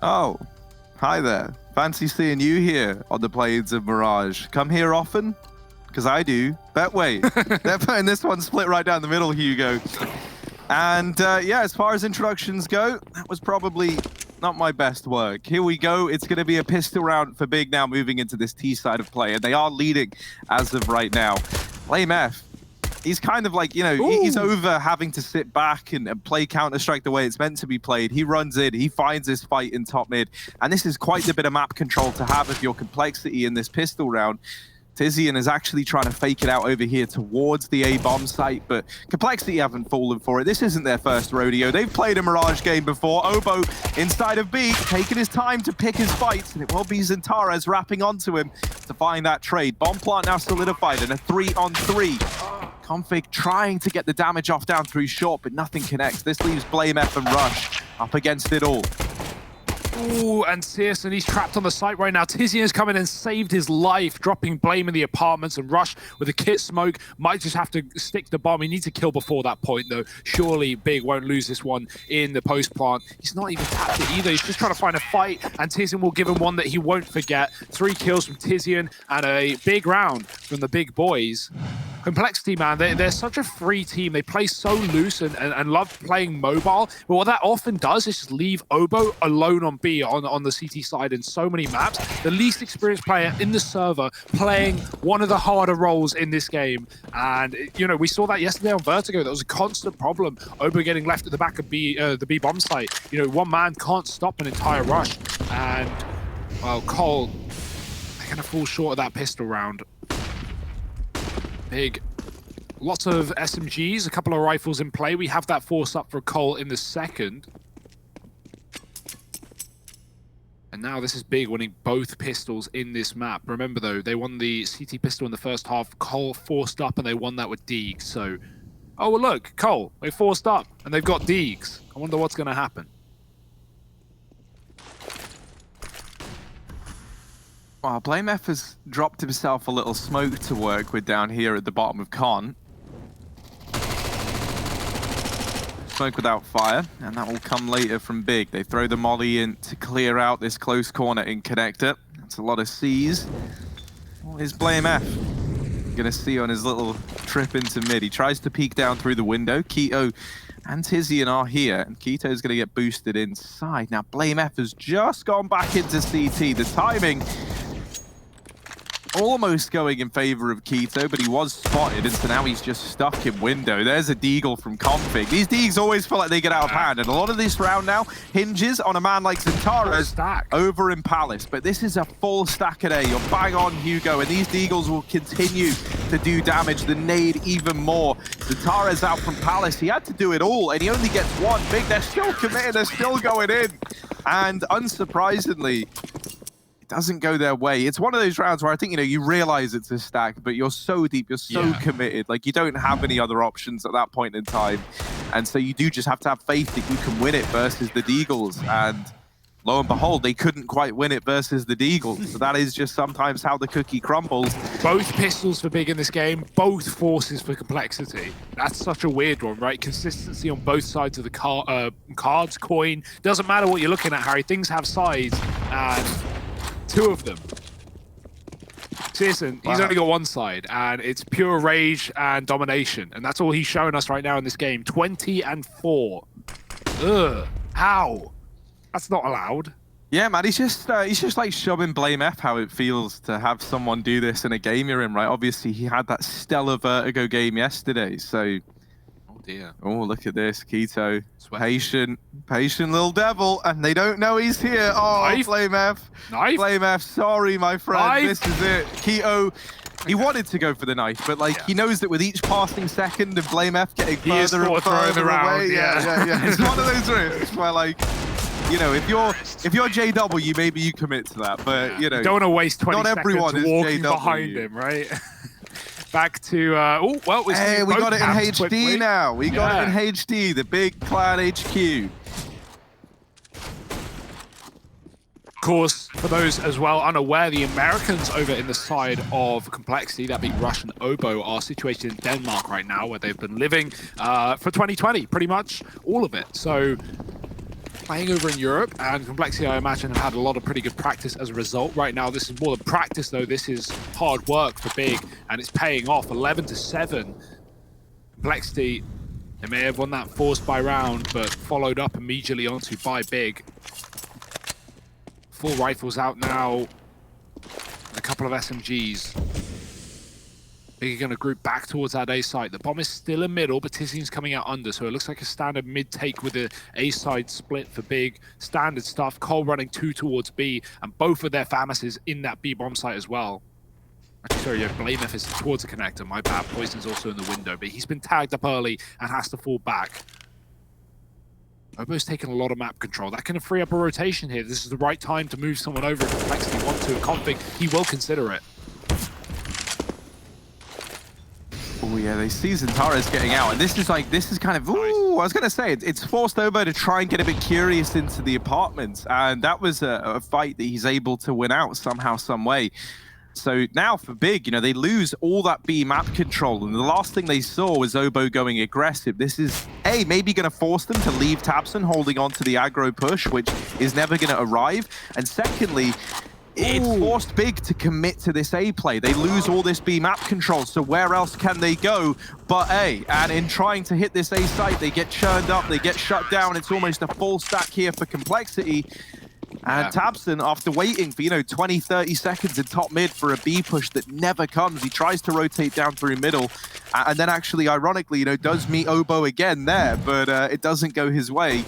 Speaker 8: Oh, hi there. Fancy seeing you here on the plains of Mirage. Come here often? Because I do. Betway. They're putting this one split right down the middle, Hugo. And yeah, as far as introductions go, that was probably not my best work. Here we go. It's going to be a pistol round for Big now moving into this T side of play. And they are leading as of right now. Lame F. He's kind of like, you know, he's over having to sit back and play Counter-Strike the way it's meant to be played. He runs in, he finds his fight in top mid, and this is quite a bit of map control to have of your complexity in this pistol round. Tizian is actually trying to fake it out over here towards the A-bomb site, but Complexity haven't fallen for it. This isn't their first rodeo. They've played a Mirage game before. Obo inside of B, taking his time to pick his fights, and it will be Zintares wrapping onto him to find that trade. Bomb plant now solidified in a 3-on-3. Config trying to get the damage off down through short, but nothing connects. This leaves Blame F and Rush up against it all.
Speaker 7: Ooh, and Searson, he's trapped on the site right now. Tizian's come in and saved his life, dropping Blame in the apartments, and Rush with a kit smoke might just have to stick the bomb. He needs to kill before that point, though. Surely Big won't lose this one in the post plant. He's not even tapped it either. He's just trying to find a fight, and Tizian will give him one that he won't forget. 3 kills from Tizian and a big round from the big boys. Complexity, man, they're such a free team. They play so loose and love playing mobile. But what that often does is just leave Obo alone on B on the CT side in so many maps. The least experienced player in the server playing one of the harder roles in this game. And, you know, we saw that yesterday on Vertigo. That was a constant problem. Obo getting left at the back of the B bomb site. You know, one man can't stop an entire rush. And, well, Cole, they're going to fall short of that pistol round. Big. Lots of SMGs, a couple of rifles in play. We have that force up for Cole in the second. And now this is Big winning both pistols in this map. Remember though, they won the CT pistol in the first half. Cole forced up and they won that with Deegs. So, oh well, look, Cole, they forced up and they've got Deegs. I wonder what's going to happen.
Speaker 8: Well, BlameF has dropped himself a little smoke to work with down here at the bottom of Con. Smoke without fire, and that will come later from Big. They throw the molly in to clear out this close corner in connector. That's a lot of C's. What is BlameF gonna see on his little trip into mid? He tries to peek down through the window. Keto and Tizian are here, and Keto is gonna get boosted inside. Now BlameF has just gone back into CT. The timing almost going in favor of Keto, but he was spotted, and so now he's just stuck in window. There's a deagle from Config. These deags always feel like they get out of hand, and a lot of this round now hinges on a man like Zentara's over in Palace. But this is a full stack of A. You're bang on, Hugo, and these deagles will continue to do damage. The nade even more. Zentara's out from Palace. He had to do it all, and he only gets one. Big, they're still committed. They're still going in. And unsurprisingly, doesn't go their way. It's one of those rounds where I think, you realize it's a stack, but you're so deep, you're so committed. Like, you don't have any other options at that point in time. And so you do just have to have faith that you can win it versus the Deagles. And lo and behold, they couldn't quite win it versus the Deagles. So that is just sometimes how the cookie crumbles.
Speaker 7: Both pistols for Big in this game, both forces for Complexity. That's such a weird one, right? Consistency on both sides of the cards, coin. Doesn't matter what you're looking at, Harry. Things have sides, and two of them. Searson, he's only got one side, and it's pure rage and domination, and that's all he's showing us right now in this game. 20-4. Ugh. How? That's not allowed.
Speaker 8: Yeah, man, he's just like showing BlameF how it feels to have someone do this in a game you're in, right? Obviously, he had that stellar Vertigo game yesterday, so.
Speaker 7: Dear.
Speaker 8: Oh, look at this, Keto. Patient little devil, and they don't know he's here. Oh,
Speaker 7: Knife.
Speaker 8: BlameF.
Speaker 7: Knife.
Speaker 8: BlameF, sorry, my friend.
Speaker 7: Knife.
Speaker 8: This is it. Keto, he wanted to go for the knife, but he knows that with each passing second of BlameF getting further and further away. Yeah. It's one of those risks where, if you're JW, maybe you commit to that, but
Speaker 7: you don't want to waste 20
Speaker 8: not
Speaker 7: seconds
Speaker 8: everyone is
Speaker 7: walking
Speaker 8: JW.
Speaker 7: behind him, right? Back to
Speaker 8: hey, we got it in HD
Speaker 7: quickly.
Speaker 8: now. We got it in HD, the big clan HQ.
Speaker 7: Of course, for those as well unaware, the Americans over in the side of Complexity, that being Rush and Obo, are situated in Denmark right now, where they've been living for 2020, pretty much all of it. So playing over in Europe, and Complexity, I imagine, have had a lot of pretty good practice as a result. Right now, this is more than practice, though. This is hard work for Big, and it's paying off. 11-7. Complexity, they may have won that forced by round, but followed up immediately onto by Big. Full rifles out now, and a couple of SMGs. Big are going to group back towards that A site. The bomb is still in middle, but Tizian's coming out under, so it looks like a standard mid-take with the A side split for Big. Standard stuff. Cole running 2 towards B, and both of their FAMASes in that B bomb site as well. Actually, sorry, BlameF is towards the connector. My bad. Poison's also in the window, but he's been tagged up early and has to fall back. Obo's taken a lot of map control. That can free up a rotation here. This is the right time to move someone over if Complexity want to. Config, he will consider it.
Speaker 8: Oh yeah, they see Zentara's getting out, and this is kind of, ooh, I was gonna say, it's forced Obo to try and get a bit curious into the apartments, and that was a fight that he's able to win out somehow, some way. So now for Big, they lose all that B map control, and the last thing they saw was Obo going aggressive. This is, A, maybe going to force them to leave Tabson holding on to the aggro push, which is never going to arrive, and secondly, it's forced Big to commit to this A play. They lose all this B map control, so where else can they go but A? And in trying to hit this A site, they get churned up, they get shut down. It's almost a full stack here for Complexity. And Tabson, after waiting for, 20, 30 seconds in top mid for a B push that never comes, he tries to rotate down through middle, and then actually, ironically, does meet Obo again there, but it doesn't go his way.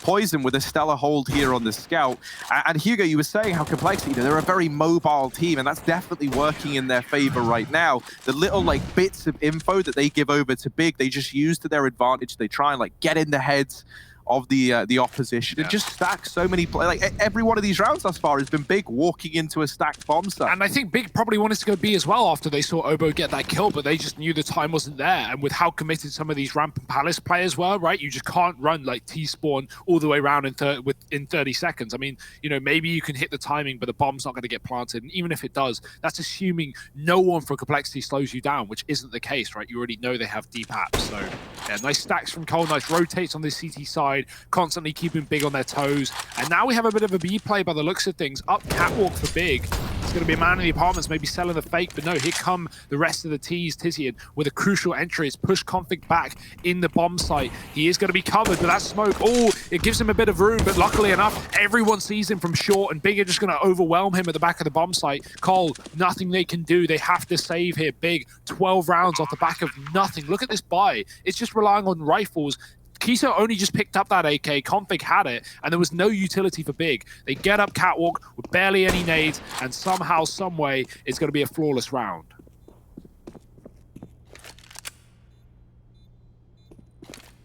Speaker 8: Poison with a stellar hold here on the scout. And Hugo, you were saying how Complexity, they're a very mobile team, and that's definitely working in their favor right now. The little like bits of info that they give over to Big, they just use to their advantage. They try and like get in the heads of the opposition. It just stacks so many like every one of these rounds thus far has been Big walking into a stacked bomb site.
Speaker 7: And I think Big probably wanted to go B as well after they saw Obo get that kill, but they just knew the time wasn't there. And with how committed some of these Ramp and Palace players were, right, you just can't run like T-spawn all the way around in 30 seconds. I mean, you know, maybe you can hit the timing, but the bomb's not going to get planted. And even if it does, that's assuming no one from Complexity slows you down, which isn't the case, right? You already know they have deep apps. So yeah, nice stacks from Cole, nice rotates on the CT side, constantly keeping Big on their toes. And now we have a bit of a B play by the looks of things. Up catwalk for Big. It's going to be a man in the apartments, maybe selling the fake, but no, here come the rest of the T's. Tizian with a crucial entry. It's pushed Config back in the bomb site. He is going to be covered, but that smoke, oh, it gives him a bit of room, but luckily enough, everyone sees him from short, and Big are just going to overwhelm him at the back of the bomb site. Cole, nothing they can do. They have to save here. Big, 12 rounds off the back of nothing. Look at this buy. It's just relying on rifles. Kiso only just picked up that AK, Config had it, and there was no utility for Big. They get up catwalk with barely any nades, and somehow, someway, it's going to be a flawless round.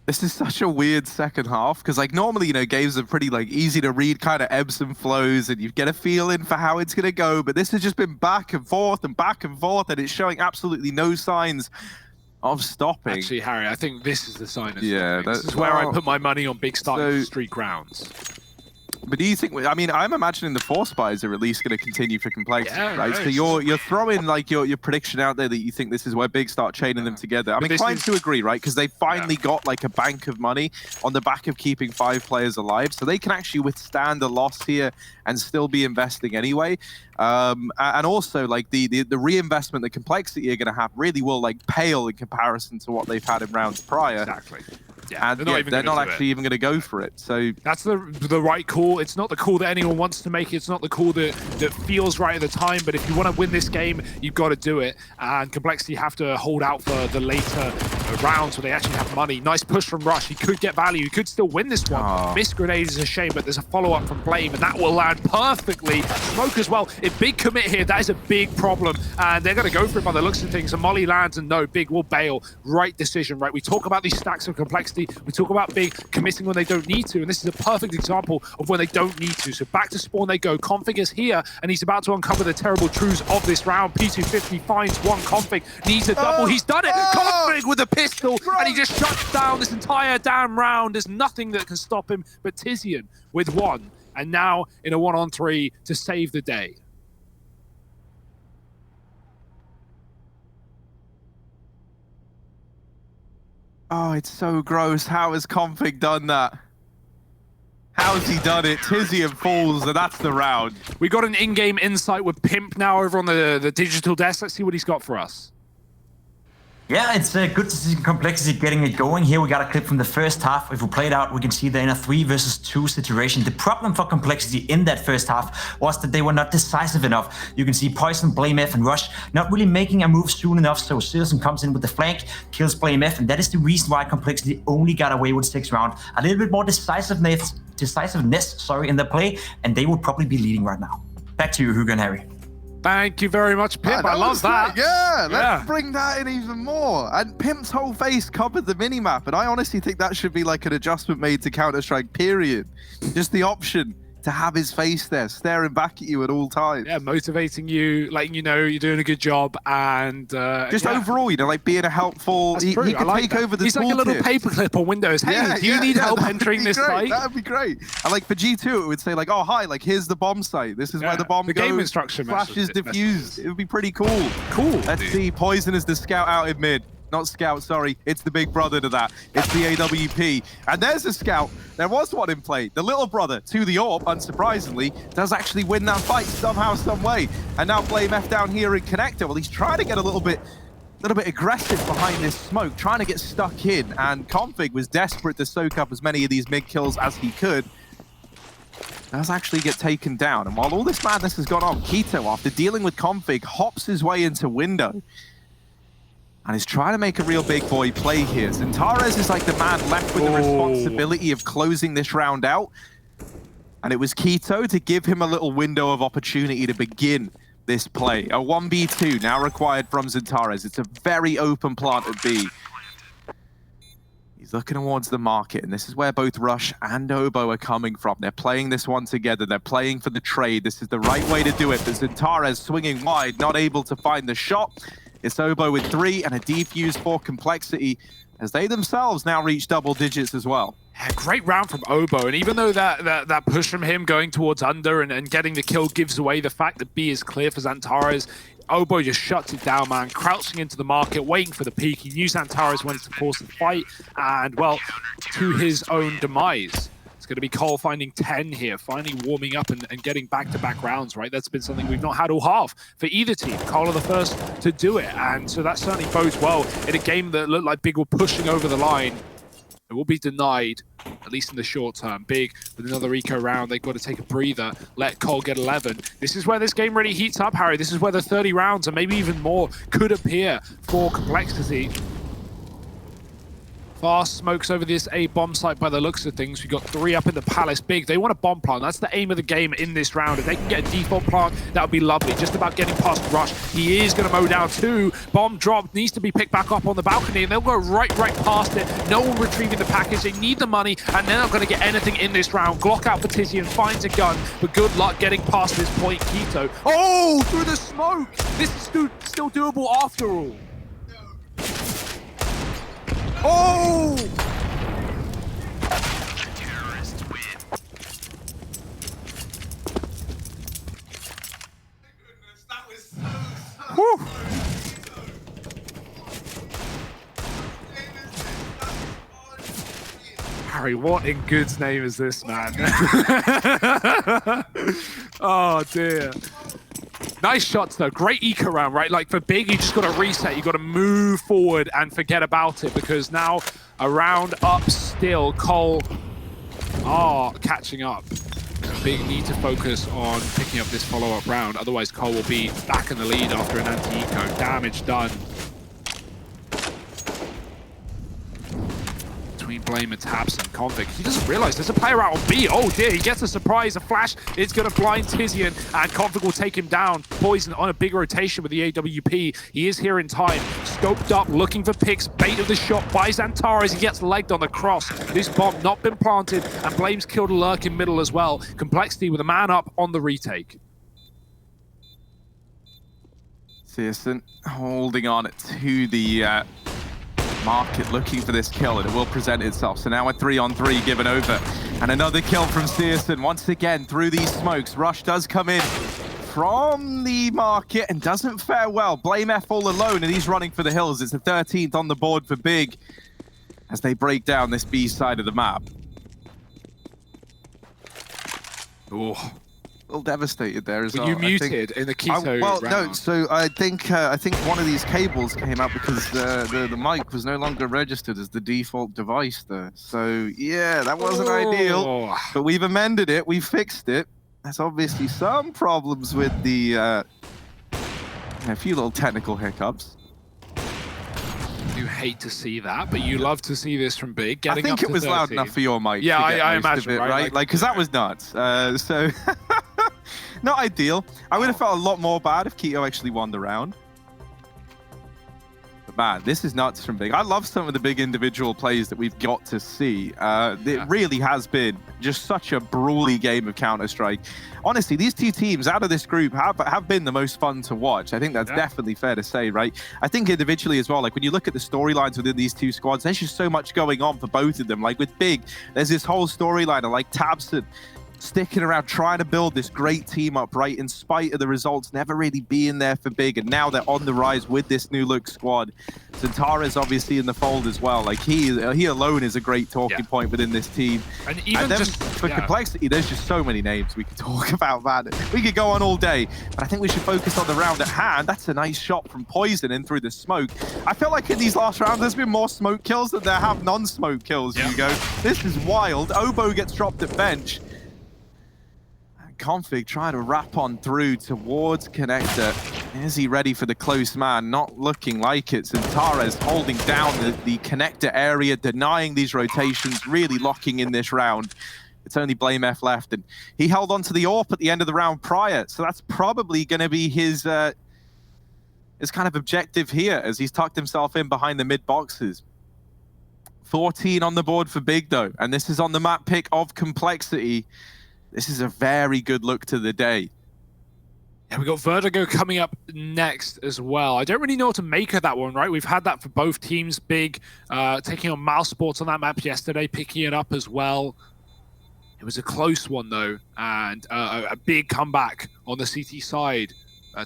Speaker 8: This is such a weird second half, because like normally, you know, games are pretty like easy to read, kind of ebbs and flows, and you get a feeling for how it's going to go, but this has just been back and forth, and it's showing absolutely no signs of stopping.
Speaker 7: Actually, Harry, I think this is the sign of
Speaker 8: stopping.
Speaker 7: This is where I put my money on Big starting streak rounds.
Speaker 8: But do you think, I mean, I'm imagining the force buys are at least going to continue for Complexity, right? So you're throwing like your prediction out there that you think this is where Big start chaining them together. I'm inclined to agree, right? Because they finally got like a bank of money on the back of keeping 5 players alive. So they can actually withstand a loss here and still be investing anyway. And also like the reinvestment that Complexity are going to have really will like pale in comparison to what they've had in rounds prior.
Speaker 7: Exactly.
Speaker 8: Yeah, and they're not actually even going to go for it. So
Speaker 7: that's the right call. It's not the call that anyone wants to make. It's not the call that feels right at the time. But if you want to win this game, you've got to do it. And Complexity have to hold out for the later rounds where they actually have money. Nice push from Rush. He could get value. He could still win this one. Miss grenade is a shame, but there's a follow-up from Blame, and that will land perfectly. Smoke as well. If Big commit here, that is a big problem. And they're going to go for it by the looks of things. And Molly lands, and no, Big will bail. Right decision, right? We talk about these stacks of Complexity. We talk about Big committing when they don't need to, and this is a perfect example of when they don't need to. So back to spawn they go. Config is here, and he's about to uncover the terrible truths of this round. P250 finds one. Config needs a double. He's done it! Config with a pistol, and he just shuts down this entire damn round. There's nothing that can stop him but Tizian with one, and now in a 1-on-3 to save the day.
Speaker 8: Oh, it's so gross. How has Config done that? How has he done it? Tizian falls, and that's the round.
Speaker 7: We got an in-game insight with Pimp now over on the digital desk. Let's see what he's got for us.
Speaker 3: Yeah, it's good to see Complexity getting it going. Here we got a clip from the first half. If we play it out, we can see they're in a 3 versus 2 situation. The problem for Complexity in that first half was that they were not decisive enough. You can see Poison, Blame F, and Rush not really making a move soon enough, so Citizen comes in with the flank, kills Blame F, and that is the reason why Complexity only got away with 6 rounds. A little bit more decisiveness, in the play, and they would probably be leading right now. Back to you, Hugo and Harry.
Speaker 7: Thank you very much, Pimp. I love that.
Speaker 8: Yeah, let's bring that in even more. And Pimp's whole face covered the minimap, and I honestly think that should be like an adjustment made to Counter-Strike, period. Just the option to have his face there, staring back at you at all times.
Speaker 7: Yeah, motivating you, letting you know you're doing a good job, and
Speaker 8: just overall, you know, like being a helpful. He can take over the.
Speaker 7: He's like a little paperclip on Windows. Hey, do you need help entering this site?
Speaker 8: That'd be great. And like for G2, it would say like, oh hi, like here's the bomb site. This is where the bomb goes.
Speaker 7: The game instruction
Speaker 8: flash is diffused. It would be pretty cool.
Speaker 7: Cool.
Speaker 8: Let's see. Poison is the scout out in mid. Not scout, sorry. It's the big brother to that. It's the AWP. And there's a scout. There was one in play. The little brother to the AWP, unsurprisingly, does actually win that fight somehow, some way. And now Blame F down here in connector. Well, he's trying to get a little bit aggressive behind this smoke, trying to get stuck in. And Config was desperate to soak up as many of these mid kills as he could. Does actually get taken down. And while all this madness has gone on, Keto, after dealing with Config, hops his way into window. and is trying to make a real big boy play here. Zantares is like the man left with the responsibility of closing this round out. And it was Quito to give him a little window of opportunity to begin this play. A 1v2 now required from Zantares. It's a very open plant at B. He's looking towards the market, and this is where both Rush and Obo are coming from. They're playing this one together. They're playing for the trade. This is the right way to do it. But Zantares swinging wide, not able to find the shot. It's Obo with 3 and a defuse for Complexity, as they themselves now reach double digits as well.
Speaker 7: Yeah, great round from Obo, and even though that push from him going towards under and getting the kill gives away the fact that B is clear for Zantares, Obo just shuts it down, man, crouching into the market, waiting for the peak. He knew Zantares wanted to force the fight, and, well, to his own demise. It's going to be Cole finding 10 here, finally warming up and getting back-to-back rounds, right? That's been something we've not had all half for either team. Cole are the first to do it, and so that certainly bodes well in a game that looked like Big were pushing over the line. It will be denied, at least in the short term. Big, with another eco round, they've got to take a breather, let Cole get 11. This is where this game really heats up, Harry. This is where the 30 rounds, and maybe even more, could appear for Complexity. Fast smokes over this A bomb site by the looks of things. We've got 3 up in the Palace. Big, they want a bomb plant. That's the aim of the game in this round. If they can get a default plant, that would be lovely. Just about getting past Rush. He is going to mow down 2. Bomb drop needs to be picked back up on the balcony, and they'll go right past it. No one retrieving the package. They need the money, and they're not going to get anything in this round. Glock out for Tizian, finds a gun, but good luck getting past this point. Quito. Oh, through the smoke. This is still doable after all. Oh! Whew. Harry, what in God's name is this, man? Oh, dear. Nice shots, though. Great eco round, right? Like, for Big, you just got to reset. You got to move forward and forget about it, because now a round up still. Cole are catching up. Big need to focus on picking up this follow-up round. Otherwise, Cole will be back in the lead after an anti-eco. Damage done. Between Blame and Tabs and Config. He doesn't realize there's a player out on B. Oh dear, he gets a surprise. A flash is going to blind Tizian, and Config will take him down. Poison on a big rotation with the AWP. He is here in time. Scoped up, looking for picks. Bait of the shot by Zantares. He gets legged on the cross. This bomb not been planted, and Blame's killed a lurk in middle as well. Complexity with a man up on the retake.
Speaker 8: Searson holding on to the market, looking for this kill, and it will present itself. So now a 3-on-3 given over, and another kill from Searson once again through these smokes. Rush does come in from the market and doesn't fare well. Blame F all alone, and he's running for the hills. It's the 13th on the board for Big as they break down this B side of the map. Oh, a little devastated there as well.
Speaker 7: Were you muted in the Quito
Speaker 8: well,
Speaker 7: round?
Speaker 8: no. So I think one of these cables came out because the mic was no longer registered as the default device there. So yeah, that wasn't ideal. But we've amended it. We've fixed it. There's obviously some problems with the a few little technical hiccups.
Speaker 7: You hate to see that, but you love to see this from Big.
Speaker 8: I think it was 13. Loud enough for your mic.
Speaker 7: Yeah,
Speaker 8: to get
Speaker 7: I
Speaker 8: most
Speaker 7: imagine,
Speaker 8: of it,
Speaker 7: right?
Speaker 8: Like, because that was nuts. So, not ideal. I would have felt a lot more bad if Quito actually won the round. But man, this is nuts from Big. I love some of the big individual plays that we've got to see. It really has been just such a brawly game of Counter-Strike. Honestly, these two teams out of this group have been the most fun to watch. I think that's definitely fair to say, right? I think individually as well, like when you look at the storylines within these two squads, there's just so much going on for both of them. Like with Big, there's this whole storyline of like Tabson sticking around, trying to build this great team up, right? In spite of the results never really being there for Big, and now they're on the rise with this new look squad. Zantares obviously in the fold as well. Like he alone is a great talking point within this team.
Speaker 7: And even just
Speaker 8: for Complexity, there's just so many names we could talk about, man. We could go on all day, but I think we should focus on the round at hand. That's a nice shot from Poison in through the smoke. I feel like in these last rounds, there's been more smoke kills than there have non-smoke kills, Hugo. This is wild. Obo gets dropped at bench. Config trying to wrap on through towards Connector. Is he ready for the close man? Not looking like it. Zentares holding down the connector area, denying these rotations, really locking in this round. It's only BlameF left, and he held on to the AWP at the end of the round prior, so that's probably going to be his kind of objective here as he's tucked himself in behind the mid boxes. 14 on the board for Big, though, and this is on the map pick of Complexity. This is a very good look to the day.
Speaker 7: Yeah, we got Vertigo coming up next as well. I don't really know what to make of that one, right? We've had that for both teams. Big taking on Mouse Sports on that map yesterday, picking it up as well. It was a close one, though, and a big comeback on the CT side.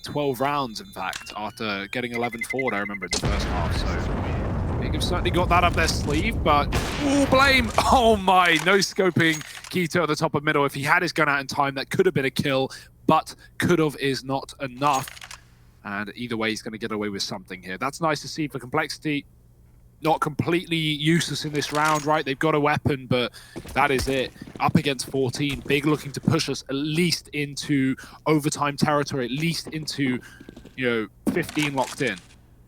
Speaker 7: 12 rounds, in fact, after getting 11-4, I remember, in the first half. So Big have certainly got that up their sleeve, but... Ooh, Blame! Oh, my! No-scoping Keto at the top of middle. If he had his gun out in time, that could have been a kill. But could've is not enough. And either way, he's going to get away with something here. That's nice to see for Complexity. Not completely useless in this round, right? They've got a weapon, but that is it. Up against 14. Big looking to push us at least into overtime territory, at least into, 15 locked in.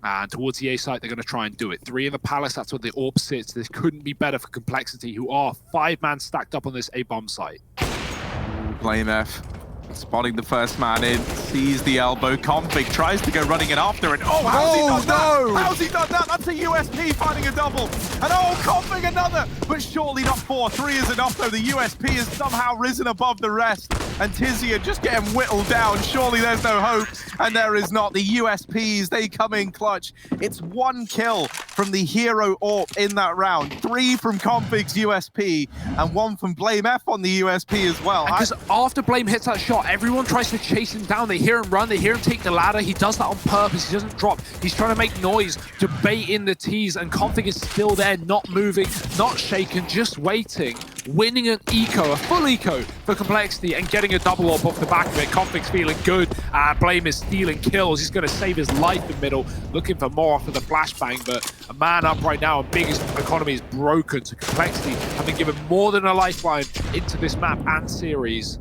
Speaker 7: And towards the A site, they're going to try and do it. 3 in the Palace, that's where the AWP sits. This couldn't be better for Complexity, who are 5-man stacked up on this A-bomb site.
Speaker 8: BlameF. Spotting the first man in, sees the elbow. Config tries to go running it after, and how's he done that? How's he done that? That's a USP finding a double. And Config another, but surely not 4. 3 is enough, though. The USP has somehow risen above the rest. And Tizia just getting whittled down. Surely there's no hope, and there is not. The USPs, they come in clutch. It's 1 kill from the hero AWP in that round. 3 from Config's USP, and 1 from BlameF on the USP as well.
Speaker 7: Because after Blame hits that shot, everyone tries to chase him down. They hear him run, they hear him take the ladder. He does that on purpose. He doesn't drop. He's trying to make noise to bait in the tees, and Config is still there, not moving, not shaken, just waiting, winning an eco, a full eco for Complexity, and getting a double AWP off the back of it. Config's feeling good. Blame is stealing kills. He's going to save his life in middle, looking for more after the flashbang, but a man up right now, and Big's economy is broken to Complexity, having given more than a lifeline into this map and series.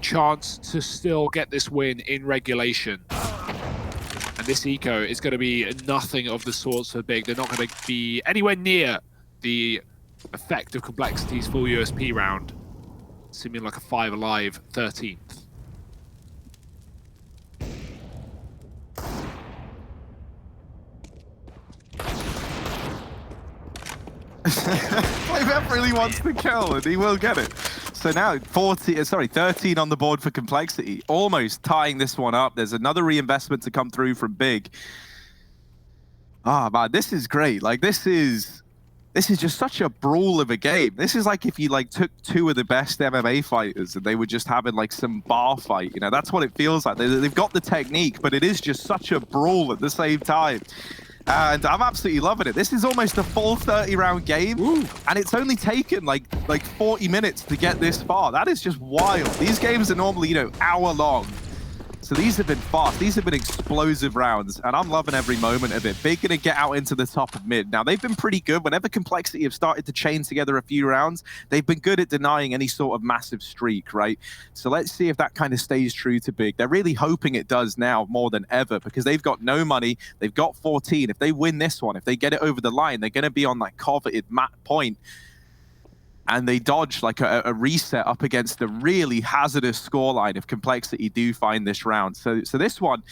Speaker 7: Chance to still get this win in regulation. And this eco is going to be nothing of the sorts for Big. They're not going to be anywhere near the effect of Complexity's full USP round. Seeming like a 5 alive 13th.
Speaker 8: BlameF really wants the kill, and he will get it. So now 13 on the board for Complexity, almost tying this one up. There's another reinvestment to come through from Big. Ah, man, this is great. Like, this is just such a brawl of a game. This is like if you took 2 of the best MMA fighters and they were just having some bar fight. That's what it feels like. They've got the technique, but it is just such a brawl at the same time. And I'm absolutely loving it. This is almost a full 30-round game. Ooh. And it's only taken like 40 minutes to get this far. That is just wild. These games are normally, hour long. So these have been fast. These have been explosive rounds, and I'm loving every moment of it. Big gonna get out into the top of mid. Now, they've been pretty good. Whenever Complexity have started to chain together a few rounds, they've been good at denying any sort of massive streak, right? So let's see if that kind of stays true to Big. They're really hoping it does now more than ever, because they've got no money. They've got 14. If they win this one, if they get it over the line, they're gonna be on that coveted map point. And they dodge a reset up against the really hazardous scoreline if Complexity do find this round. So this one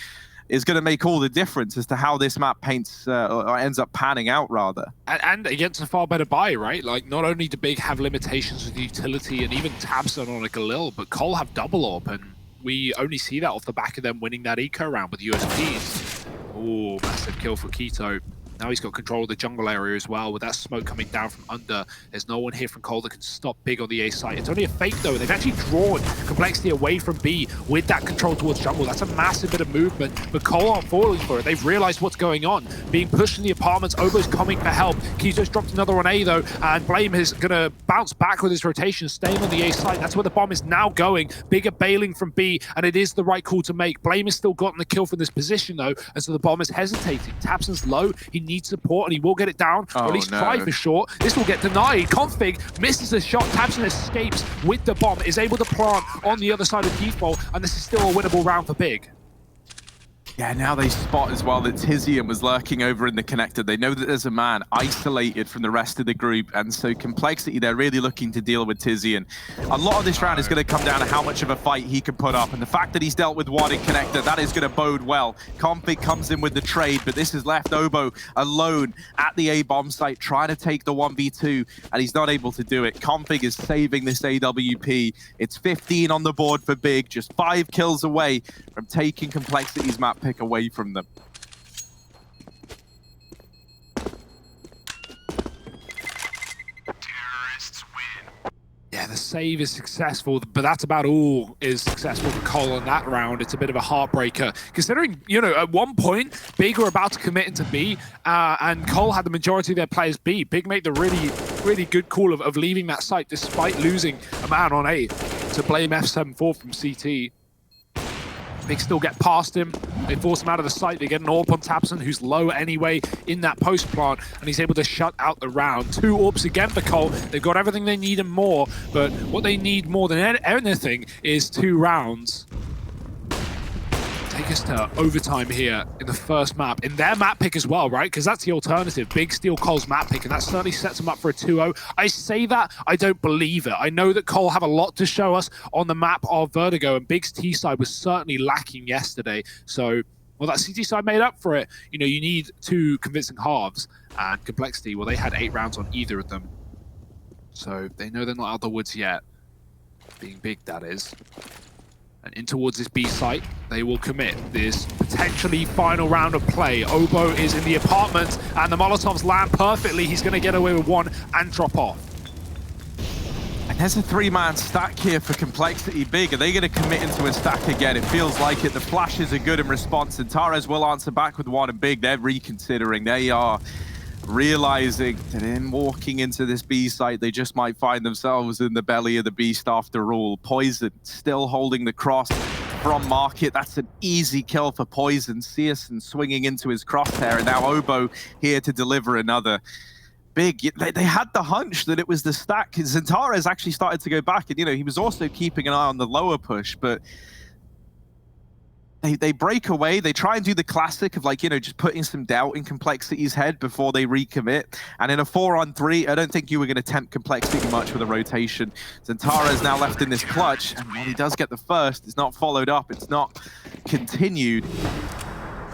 Speaker 8: is going to make all the difference as to how this map paints or ends up panning out, rather.
Speaker 7: And against a far better buy, right? Not only do Big have limitations with utility and even Tabson on a Galil, but Cole have double AWP, and we only see that off the back of them winning that eco round with USPs. Oh, massive kill for Keto. Now he's got control of the jungle area as well. With that smoke coming down from under, there's no one here from Cole that can stop Big on the A site. It's only a fake, though. They've actually drawn Complexity away from B with that control towards jungle. That's a massive bit of movement, but Cole aren't falling for it. They've realized what's going on. Being pushed in the apartments, Obo's coming for help. Keto's dropped another on A, though, and Blame is going to bounce back with his rotation, staying on the A site. That's where the bomb is now going. Big are bailing from B, and it is the right call to make. Blame has still gotten the kill from this position, though, and so the bomb is hesitating. Tabson's low. He needs support, and he will get it down, or at least try for short. This will get denied. Config misses a shot. Tabson escapes with the bomb, is able to plant on the other side of default, and this is still a winnable round for Big.
Speaker 8: Yeah, now they spot as well that Tizian was lurking over in the connector. They know that there's a man isolated from the rest of the group, and so Complexity, they're really looking to deal with Tizian. A lot of this round is going to come down to how much of a fight he can put up, and the fact that he's dealt with one in connector, that is going to bode well. Config comes in with the trade, but this has left Obo alone at the A-bomb site, trying to take the 1v2, and he's not able to do it. Config is saving this AWP. It's 15 on the board for Big, just 5 kills away from taking Complexity's map pick away from them.
Speaker 7: Yeah, the save is successful, but that's about all is successful for Cole in that round. It's a bit of a heartbreaker, considering, you know, at one point, Big were about to commit into B, and Cole had the majority of their players B. Big made the really good call of leaving that site despite losing a man on A to blame F74 from CT. Big still get past him. They force him out of the site. They get an AWP on Tapson, who's low anyway in that post plant, and he's able to shut out the round. 2 AWPs again for Cole. They've got everything they need and more, but what they need more than anything is 2 rounds. Take us to overtime here in the first map, in their map pick as well, right? Because that's the alternative. Big steal Cole's map pick, and that certainly sets them up for a 2-0. I say that, I don't believe it. I know that Cole have a lot to show us on the map of Vertigo, and Big's T side was certainly lacking yesterday. So, well, that CT side made up for it. You know, you need 2 convincing halves, and Complexity, well, they had 8 rounds on either of them. So they know they're not out of the woods yet. Being Big, that is. And in towards this B site, they will commit this potentially final round of play. Obo is in the apartment, and the Molotovs land perfectly. He's going to get away with 1 and drop off.
Speaker 8: And there's a 3-man stack here for Complexity. Big, are they going to commit into a stack again? It feels like it. The flashes are good in response, and Tares will answer back with 1, and Big, they're reconsidering. They are realizing that in walking into this B site, they just might find themselves in the belly of the beast after all. Poison still holding the cross from Market. That's an easy kill for Poison. Searson swinging into his crosshair, and now Obo here to deliver another. Big, they had the hunch that it was the stack. Zentares actually started to go back, and, you know, he was also keeping an eye on the lower push, but they break away. They try and do the classic of, like, you know, just putting some doubt in Complexity's head before they recommit. And in a 4-on-3, I don't think you were going to tempt Complexity much with a rotation. Zentara is now left in this clutch, and while he does get the first, it's not followed up. It's not continued.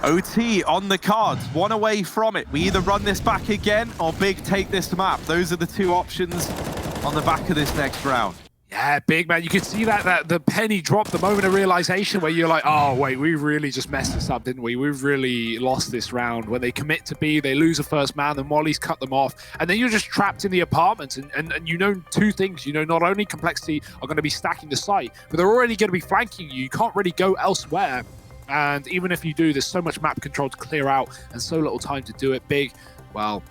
Speaker 8: OT on the cards, 1 away from it. We either run this back again or Big take this map. Those are the 2 options on the back of this next round.
Speaker 7: Yeah, Big, man. You could see that the penny drop, the moment of realization where you're like, oh, wait, we really just messed this up, didn't we? We've really lost this round. When they commit to B, they lose a first man, then Molly's cut them off. And then you're just trapped in the apartment. And you know 2 things. You know, not only Complexity are going to be stacking the site, but they're already going to be flanking you. You can't really go elsewhere. And even if you do, there's so much map control to clear out and so little time to do it. Big, well,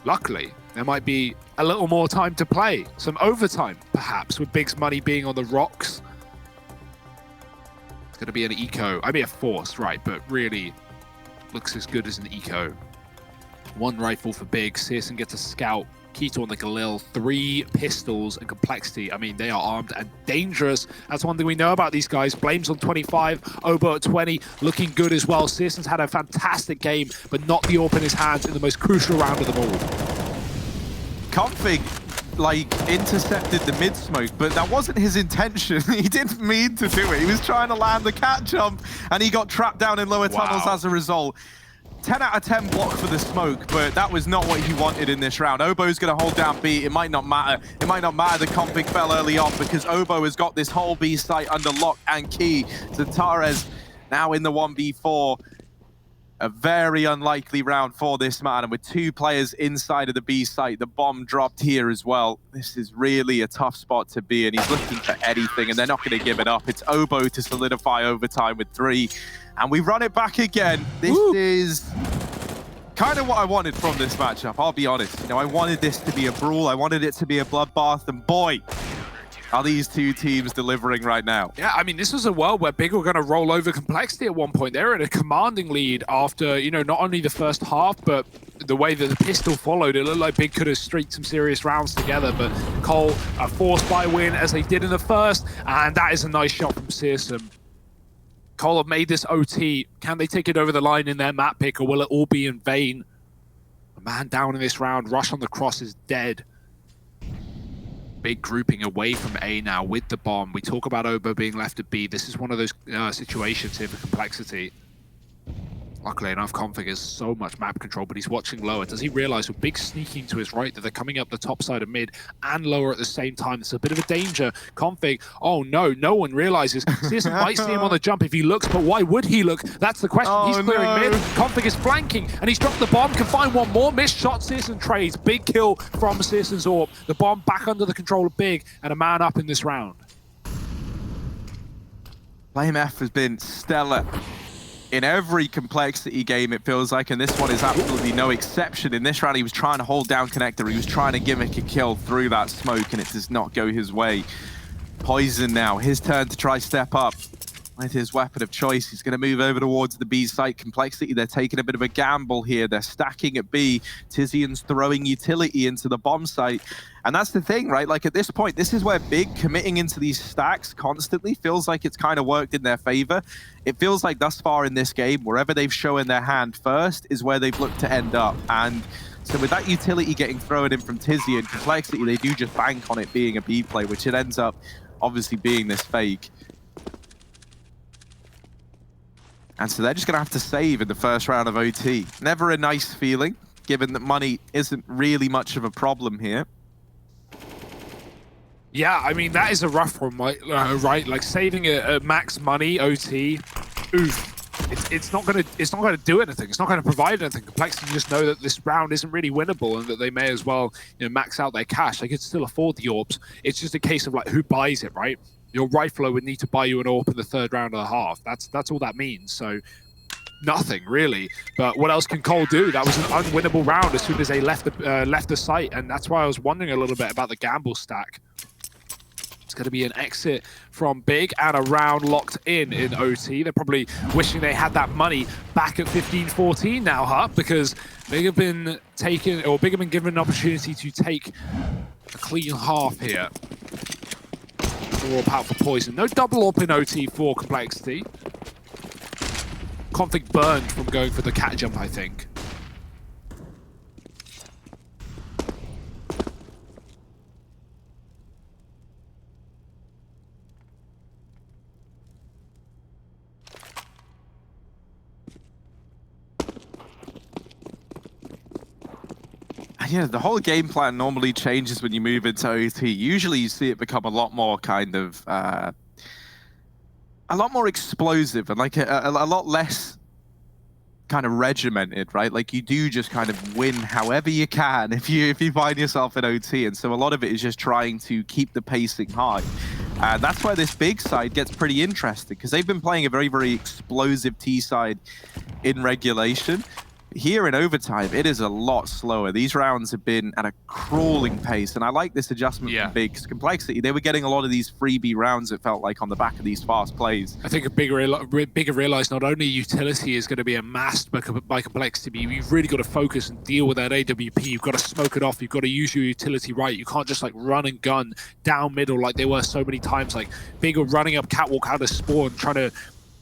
Speaker 7: luckily, there might be a little more time to play. Some overtime, perhaps, with Big's money being on the rocks. It's going to be an eco. I mean, a force, right, but really looks as good as an eco. 1 rifle for Big. Searson gets a scout. Keto on the Galil, 3 pistols, and Complexity. I mean, they are armed and dangerous. That's one thing we know about these guys. Blames on 25, Obo at 20, looking good as well. Searson's had a fantastic game, but not the AWP in his hands in the most crucial round of them all.
Speaker 8: Config, like, intercepted the mid-smoke, but that wasn't his intention. He didn't mean to do it. He was trying to land the cat jump, and he got trapped down in lower tunnels as a result. 10 out of 10 block for the smoke, but that was not what he wanted in this round. Obo's going to hold down B. It might not matter. It might not matter the Config fell early on, because Obo has got this whole B site under lock and key. Zentares now in the 1v4. A very unlikely round for this man, and with 2 players inside of the B site, the bomb dropped here as well. This is really a tough spot to be in. He's looking for anything, and they're not going to give it up. It's Obo to solidify overtime with 3, and we run it back again. This is kind of what I wanted from this matchup, I'll be honest. You know, I wanted this to be a brawl. I wanted it to be a bloodbath, and boy, are these 2 teams delivering right now.
Speaker 7: Yeah, I mean, this was a world where Big were going to roll over Complexity at one point. They were in a commanding lead after, you know, not only the first half, but the way that the pistol followed. It looked like Big could have streaked some serious rounds together, but Cole forced by win as they did in the first, and that is a nice shot from Searson. Cole have made this OT. Can they take it over the line in their map pick, or will it all be in vain? A man down in this round. Rush on the cross is dead. Big grouping away from A now with the bomb. We talk about Obo being left at B. This is one of those situations here for Complexity. Luckily enough, Config has so much map control, but he's watching lower. Does he realize with Big sneaking to his right that they're coming up the top side of mid and lower at the same time? It's a bit of a danger. Config, oh no, no one realizes. Searson might see him on the jump if he looks, but why would he look? That's the question.
Speaker 8: Oh,
Speaker 7: he's clearing
Speaker 8: no.
Speaker 7: mid. Config is flanking, and he's dropped the bomb. Can find one more. Missed shot. Searson trades. Big kill from Searson's AWP. The bomb back under the control of Big, and a man up in this round.
Speaker 8: BlameF has been stellar in every Complexity game, it feels like, and this one is absolutely no exception. In this round, he was trying to hold down Connector. He was trying to gimmick a kill through that smoke, and it does not go his way. Poison now, his turn to try step up with his weapon of choice. He's going to move over towards the B site. Complexity, they're taking a bit of a gamble here. They're stacking at B. Tizian's throwing utility into the bomb site. And that's the thing, right? Like, at this point, this is where Big committing into these stacks constantly feels like it's kind of worked in their favor. It feels like thus far in this game, wherever they've shown their hand first is where they've looked to end up. And so with that utility getting thrown in from Tizian, Complexity, they do just bank on it being a B play, which it ends up obviously being this fake. And so they're just going to have to save in the first round of OT. Never a nice feeling, given that money isn't really much of a problem here.
Speaker 7: Yeah, I mean, that is a rough one, right? Like, saving a max money OT, oof. It's not gonna do anything. It's not gonna provide anything. Complexity just know that this round isn't really winnable, and that they may as well, you know, max out their cash. They could still afford the AWPs. It's just a case of like who buys it, right? Your rifler would need to buy you an AWP in the third round and a half. That's all that means. So nothing really. But what else can Cole do? That was an unwinnable round as soon as they left the site, and that's why I was wondering a little bit about the gamble stack. It's going to be an exit from Big and a round locked in OT. They're probably wishing they had that money back at 15-14 now, huh? Because Big have been taken, or Big have been given an opportunity to take a clean half here. AWP out for Poison. No double AWP in OT for Complexity. Config burned from going for the cat jump, I think.
Speaker 8: Yeah, the whole game plan normally changes when you move into OT. Usually you see it become a lot more kind of, a lot more explosive and like a lot less kind of regimented, right? Like you do just kind of win however you can if you find yourself in OT. And so a lot of it is just trying to keep the pacing high. And that's where this Big side gets pretty interesting because they've been playing a very, very explosive T side in regulation. Here in overtime, it is a lot slower. These rounds have been at a crawling pace, and I like this adjustment from Big. 'Cause Complexity, they were getting a lot of these freebie rounds, it felt like, on the back of these fast plays.
Speaker 7: I think a bigger realized not only utility is going to be amassed by Complexity, but you've really got to focus and deal with that AWP. You've got to smoke it off. You've got to use your utility right. You can't just like run and gun down middle like they were so many times. Like Big are running up catwalk out of spawn, trying to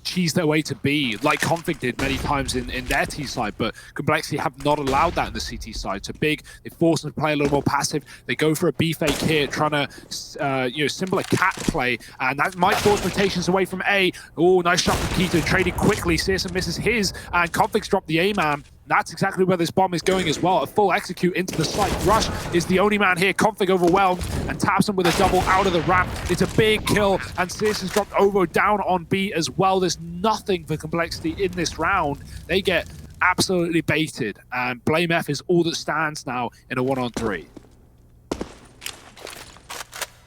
Speaker 7: cheese their way to B, like Config did many times in their T side, but Complexity have not allowed that in the CT side. So Big, they force them to play a little more passive. They go for a B fake here, trying to symbol a cat play, and that might force rotations away from A. Oh, nice shot from Keto, traded quickly. Searson misses his, and Config's dropped the A-man. That's exactly where this bomb is going as well. A full execute into the site. Rush is the only man here. Config overwhelmed and taps him with a double out of the ramp. It's a big kill, and Searson's dropped Ovo down on B as well. There's nothing for Complexity in this round. They get absolutely baited, and BlameF is all that stands now in a 1-on-3.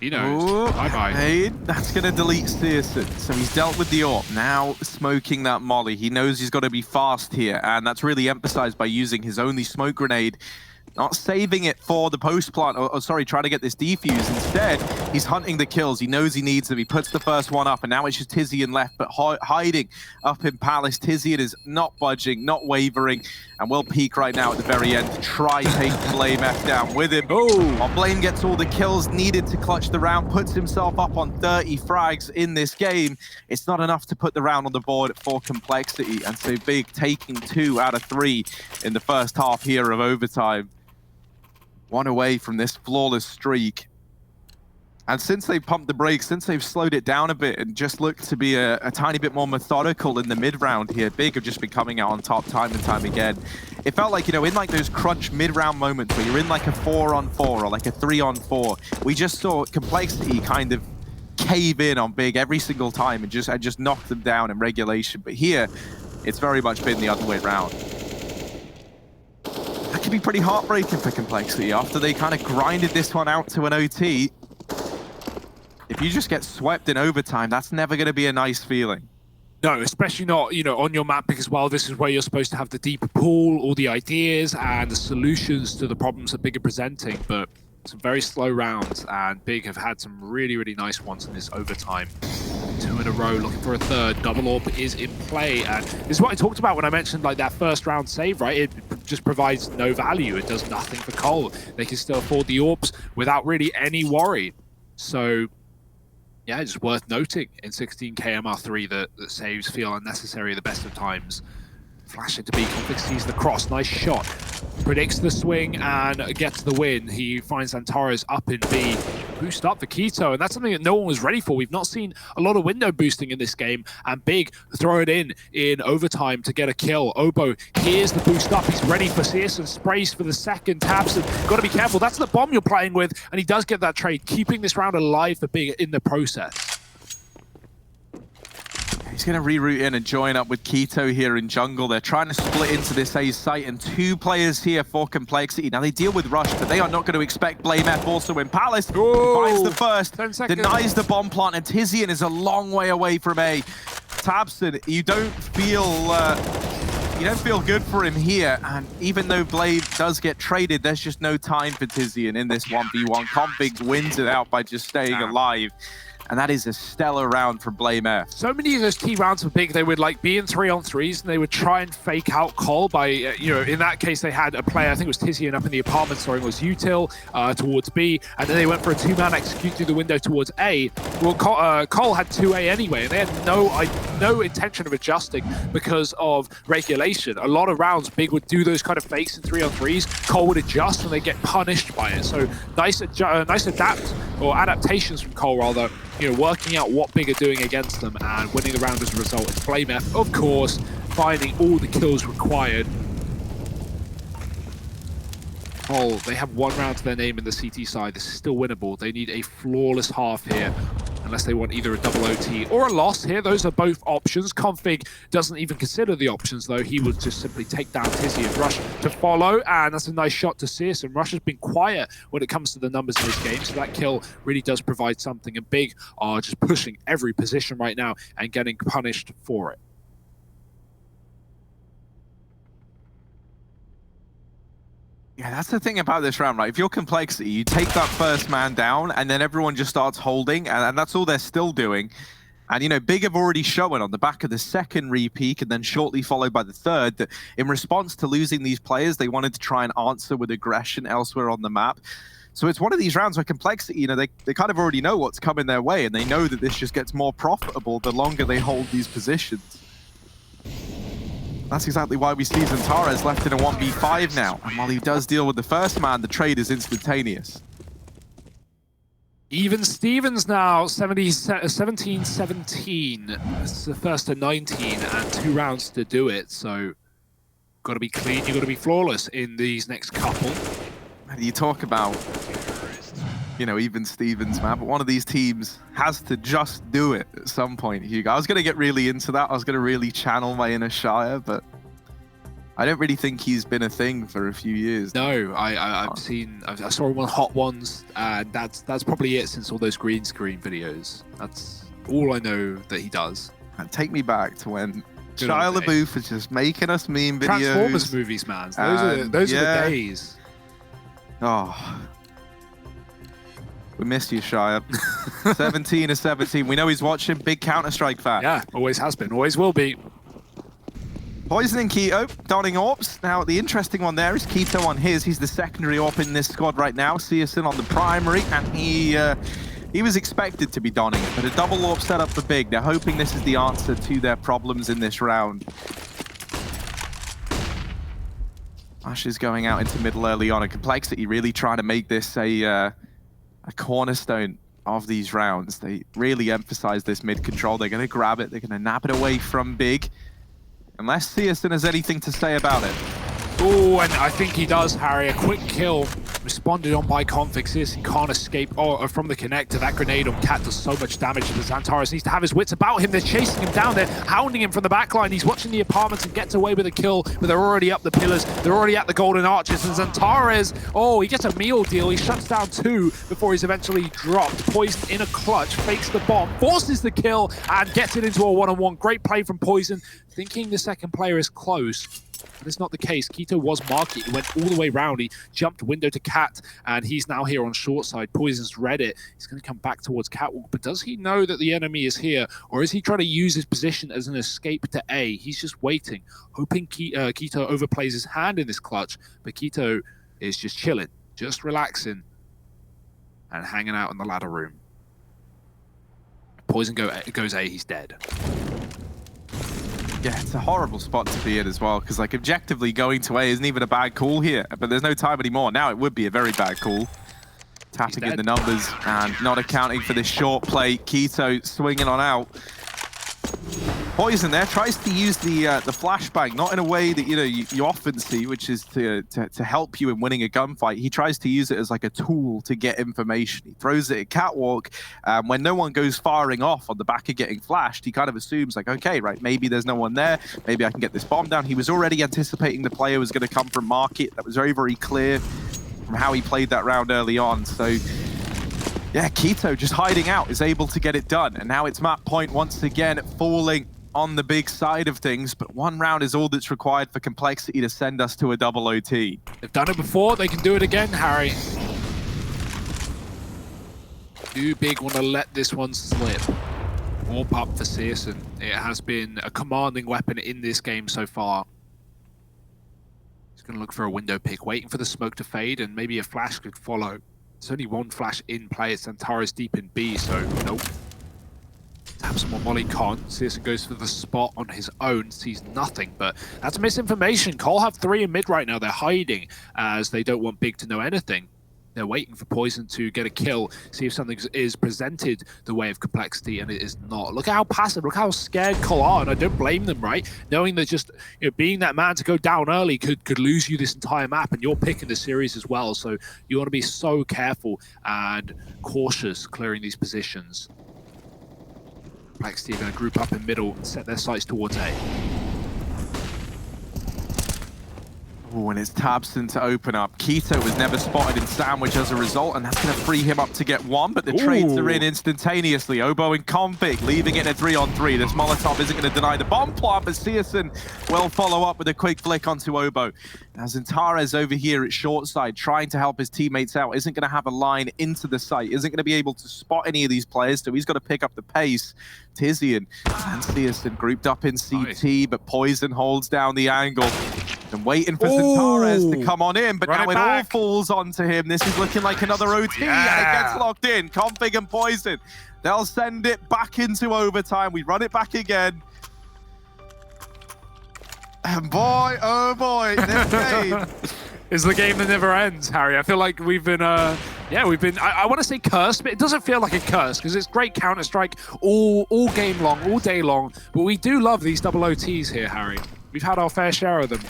Speaker 7: He knows. Bye-bye.
Speaker 8: Hey, that's going to delete Searson. So he's dealt with the AWP. Now smoking that molly. He knows he's got to be fast here, and that's really emphasized by using his only smoke grenade not saving it for the post plant, or sorry, trying to get this defuse. Instead, he's hunting the kills. He knows he needs them. He puts the first one up, and now it's just Tizian left, but hiding up in Palace. Tizian is not budging, not wavering, and will peek right now at the very end to try take Blame F down with him. While Blame gets all the kills needed to clutch the round, puts himself up on 30 frags in this game. It's not enough to put the round on the board for Complexity, and so Big taking 2 out of 3 in the first half here of overtime. 1 away from this flawless streak. And since they've pumped the brakes, since they've slowed it down a bit and just looked to be a tiny bit more methodical in the mid-round here, Big have just been coming out on top time and time again. It felt like, you know, in like those crunch mid-round moments where you're in like a 4-on-4 or like a 3-on-4, we just saw Complexity kind of cave in on Big every single time and just knock them down in regulation. But here, it's very much been the other way around. That could be pretty heartbreaking for Complexity after they kind of grinded this one out to an OT. If you just get swept in overtime, that's never going to be a nice feeling.
Speaker 7: No, especially not, you know, on your map, because while this is where you're supposed to have the deeper pool, all the ideas and the solutions to the problems that Big are presenting, but some very slow rounds, and Big have had some really, really nice ones in this overtime. 2 in a row, looking for a third. Double AWP is in play, and this is what I talked about when I mentioned like that first round save, right? It just provides no value. It does nothing for Cole. They can still afford the AWPs without really any worry. So yeah, it's worth noting in 16k MR3 that saves feel unnecessary at the best of times. Flash into B, Conflict sees the cross, nice shot. Predicts the swing and gets the win. He finds Antares up in B. Boost up for Keto, and that's something that no one was ready for. We've not seen a lot of window boosting in this game, and Big throw it in overtime to get a kill. Obo hears the boost up, he's ready for CS and sprays for the second. Tabs, got to be careful, that's the bomb you're playing with, and he does get that trade, keeping this round alive for Big in the process.
Speaker 8: He's going to reroute in and join up with Keto here in jungle. They're trying to split into this A site, and 2 players here for Complexity. Now they deal with Rush, but they are not going to expect Blame F also in Palace. Finds the first, denies the bomb plant, and Tizian is a long way away from A. Tabson, you don't feel good for him here, and even though Blade does get traded, there's just no time for Tizian in this 1v1. Config wins it out by just staying alive. And that is a stellar round for Blame F.
Speaker 7: So many of those key rounds were Big. They would like be in 3-on-3s, and they would try and fake out Cole by, you know, in that case they had a player, I think it was Tizian up in the apartment, sorry, it was Util towards B, and then they went for a 2-man execute through the window towards A. Well, Cole had 2A anyway, and they had no intention of adjusting because of regulation. A lot of rounds, Big would do those kind of fakes in 3-on-3s. Cole would adjust, and they get punished by it. So nice adaptations from Cole, rather. You know, working out what Big are doing against them and winning the round as a result. It's Blame F, of course, finding all the kills required. Oh, they have 1 round to their name in the CT side. This is still winnable. They need a flawless half here, unless they want either a double OT or a loss here. Those are both options. Config doesn't even consider the options, though. He would just simply take down Tizzy and Rush to follow, and that's a nice shot to Sears. And Rush has been quiet when it comes to the numbers in this game, so that kill really does provide something. And Big are just pushing every position right now and getting punished for it.
Speaker 8: Yeah, that's the thing about this round, right? If you're Complexity, you take that first man down, and then everyone just starts holding, and that's all they're still doing. And, you know, Big have already shown on the back of the second repeat, and then shortly followed by the third, that in response to losing these players, they wanted to try and answer with aggression elsewhere on the map. So it's one of these rounds where Complexity, you know, they kind of already know what's coming their way, and they know that this just gets more profitable the longer they hold these positions. That's exactly why we see Zantares left in a 1v5 now. And while he does deal with the first man, the trade is instantaneous.
Speaker 7: Even Stevens now, 17-17. It's the first to 19 and 2 rounds to do it. So, got to be clean, you got to be flawless in these next couple.
Speaker 8: And you talk about, you know, even Stevens, man, but one of these teams has to just do it at some point, Hugo. I was going to get really into that. I was going to really channel my inner Shire, but I don't really think he's been a thing for a few years.
Speaker 7: No, I saw him on Hot Ones, and that's probably it since all those green screen videos. That's all I know that he does.
Speaker 8: And take me back to when Shia LaBeouf was just making us meme videos.
Speaker 7: Transformers movies, man. Those are the days.
Speaker 8: Oh. We missed you, Shire. 17 to 17. We know he's watching. Big Counter-Strike fan.
Speaker 7: Yeah, always has been, always will be.
Speaker 8: Poison and Keto, donning AWPs. Now, the interesting one there is Keto on his. He's the secondary AWP in this squad right now. Searson on the primary, and he was expected to be donning it, but a double AWP set up for Big. They're hoping this is the answer to their problems in this round. Ash is going out into middle early on, and Complexity really trying to make this a cornerstone of these rounds. They really emphasize this mid control. They're going to grab it. They're going to nab it away from Big. Unless Searson has anything to say about it.
Speaker 7: Oh, and I think he does, Harry. A quick kill responded on by Config. Searson can't escape from the connector. That grenade on Cat does so much damage, but Xantares needs to have his wits about him. They're chasing him down. They're hounding him from the backline. He's watching the apartments and gets away with a kill, but they're already up the pillars. They're already at the golden arches, and Xantares, oh, he gets a meal deal. He shuts down 2 before he's eventually dropped. Poison in a clutch, fakes the bomb, forces the kill, and gets it into a one-on-one. Great play from Poison, thinking the second player is close. But it's not the case. Keto was marking. He went all the way round. He jumped window to Cat, and he's now here on short side. Poison's read it. He's going to come back towards Catwalk, but does he know that the enemy is here, or is he trying to use his position as an escape to A? He's just waiting, hoping Keto overplays his hand in this clutch, but Keto is just chilling, just relaxing, and hanging out in the ladder room. Poison goes A, he's dead.
Speaker 8: Yeah, it's a horrible spot to be in as well, because like objectively going to A isn't even a bad call here, but there's no time anymore. Now it would be a very bad call. Tapping in the numbers and not accounting for this short play. Keto swinging on out. Poison there tries to use the flashbang, not in a way that you often see, which is to help you in winning a gunfight. He tries to use it as like a tool to get information. He throws it at Catwalk. When no one goes firing off on the back of getting flashed, he kind of assumes like, okay, right, maybe there's no one there. Maybe I can get this bomb down. He was already anticipating the player was going to come from Market. That was very, very clear from how he played that round early on. So yeah, Keto just hiding out is able to get it done. And now it's map point once again falling on the big side of things, but one round is all that's required for Complexity to send us to a double OT.
Speaker 7: They've done it before, they can do it again, Harry. Do Big want to let this one slip? Warp up for Searson. It has been a commanding weapon in this game so far. He's going to look for a window pick, waiting for the smoke to fade, and maybe a flash could follow. There's only one flash in play. It's Xantares deep in B, so nope. Taps some more Molly Con. Searson goes for the spot on his own, sees nothing, but that's misinformation. Cole have 3 in mid right now. They're hiding as they don't want Big to know anything. They're waiting for Poison to get a kill, see if something is presented the way of Complexity, and it is not. Look how passive, look how scared Cole are, and I don't blame them, right? Knowing that just being that man to go down early could lose you this entire map, and you're picking the series as well, so you want to be so careful and cautious clearing these positions. Complexity are going to group up in middle and set their sights towards A.
Speaker 8: Oh, and it's Tabson to open up. Keto was never spotted in Sandwich as a result, and that's going to free him up to get 1, but the trades are in instantaneously. Oboe and Config leaving it in a 3-on-3. This Molotov isn't going to deny the bomb plant, but Searson will follow up with a quick flick onto Oboe. Now Xantares over here at short side, trying to help his teammates out, isn't going to have a line into the site, isn't going to be able to spot any of these players, so he's got to pick up the pace. Tizian and Searson grouped up in CT, but Poison holds down the angle. And waiting for Xantares to come on in, but now it all falls onto him. This is looking like another OT, and it gets locked in. Config and Poison, they'll send it back into overtime. We run it back again. And boy, oh boy, this game
Speaker 7: is the game that never ends, Harry. I feel like we've been, I want to say cursed, but it doesn't feel like a curse because it's great Counter-Strike all game long, all day long. But we do love these double OTs here, Harry. We've had our fair share of them.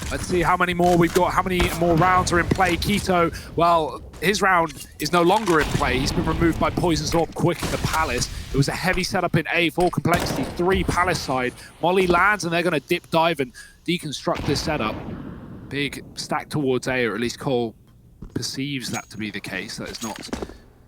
Speaker 7: Let's see how many more we've got, how many more rounds are in play. Keto, well, his round is no longer in play. He's been removed by Poison's AWP quick in the Palace. It was a heavy setup in A for Complexity, 3 Palace side. Molly lands and they're going to dip dive and deconstruct this setup. Big stack towards A, or at least Cole perceives that to be the case. That is not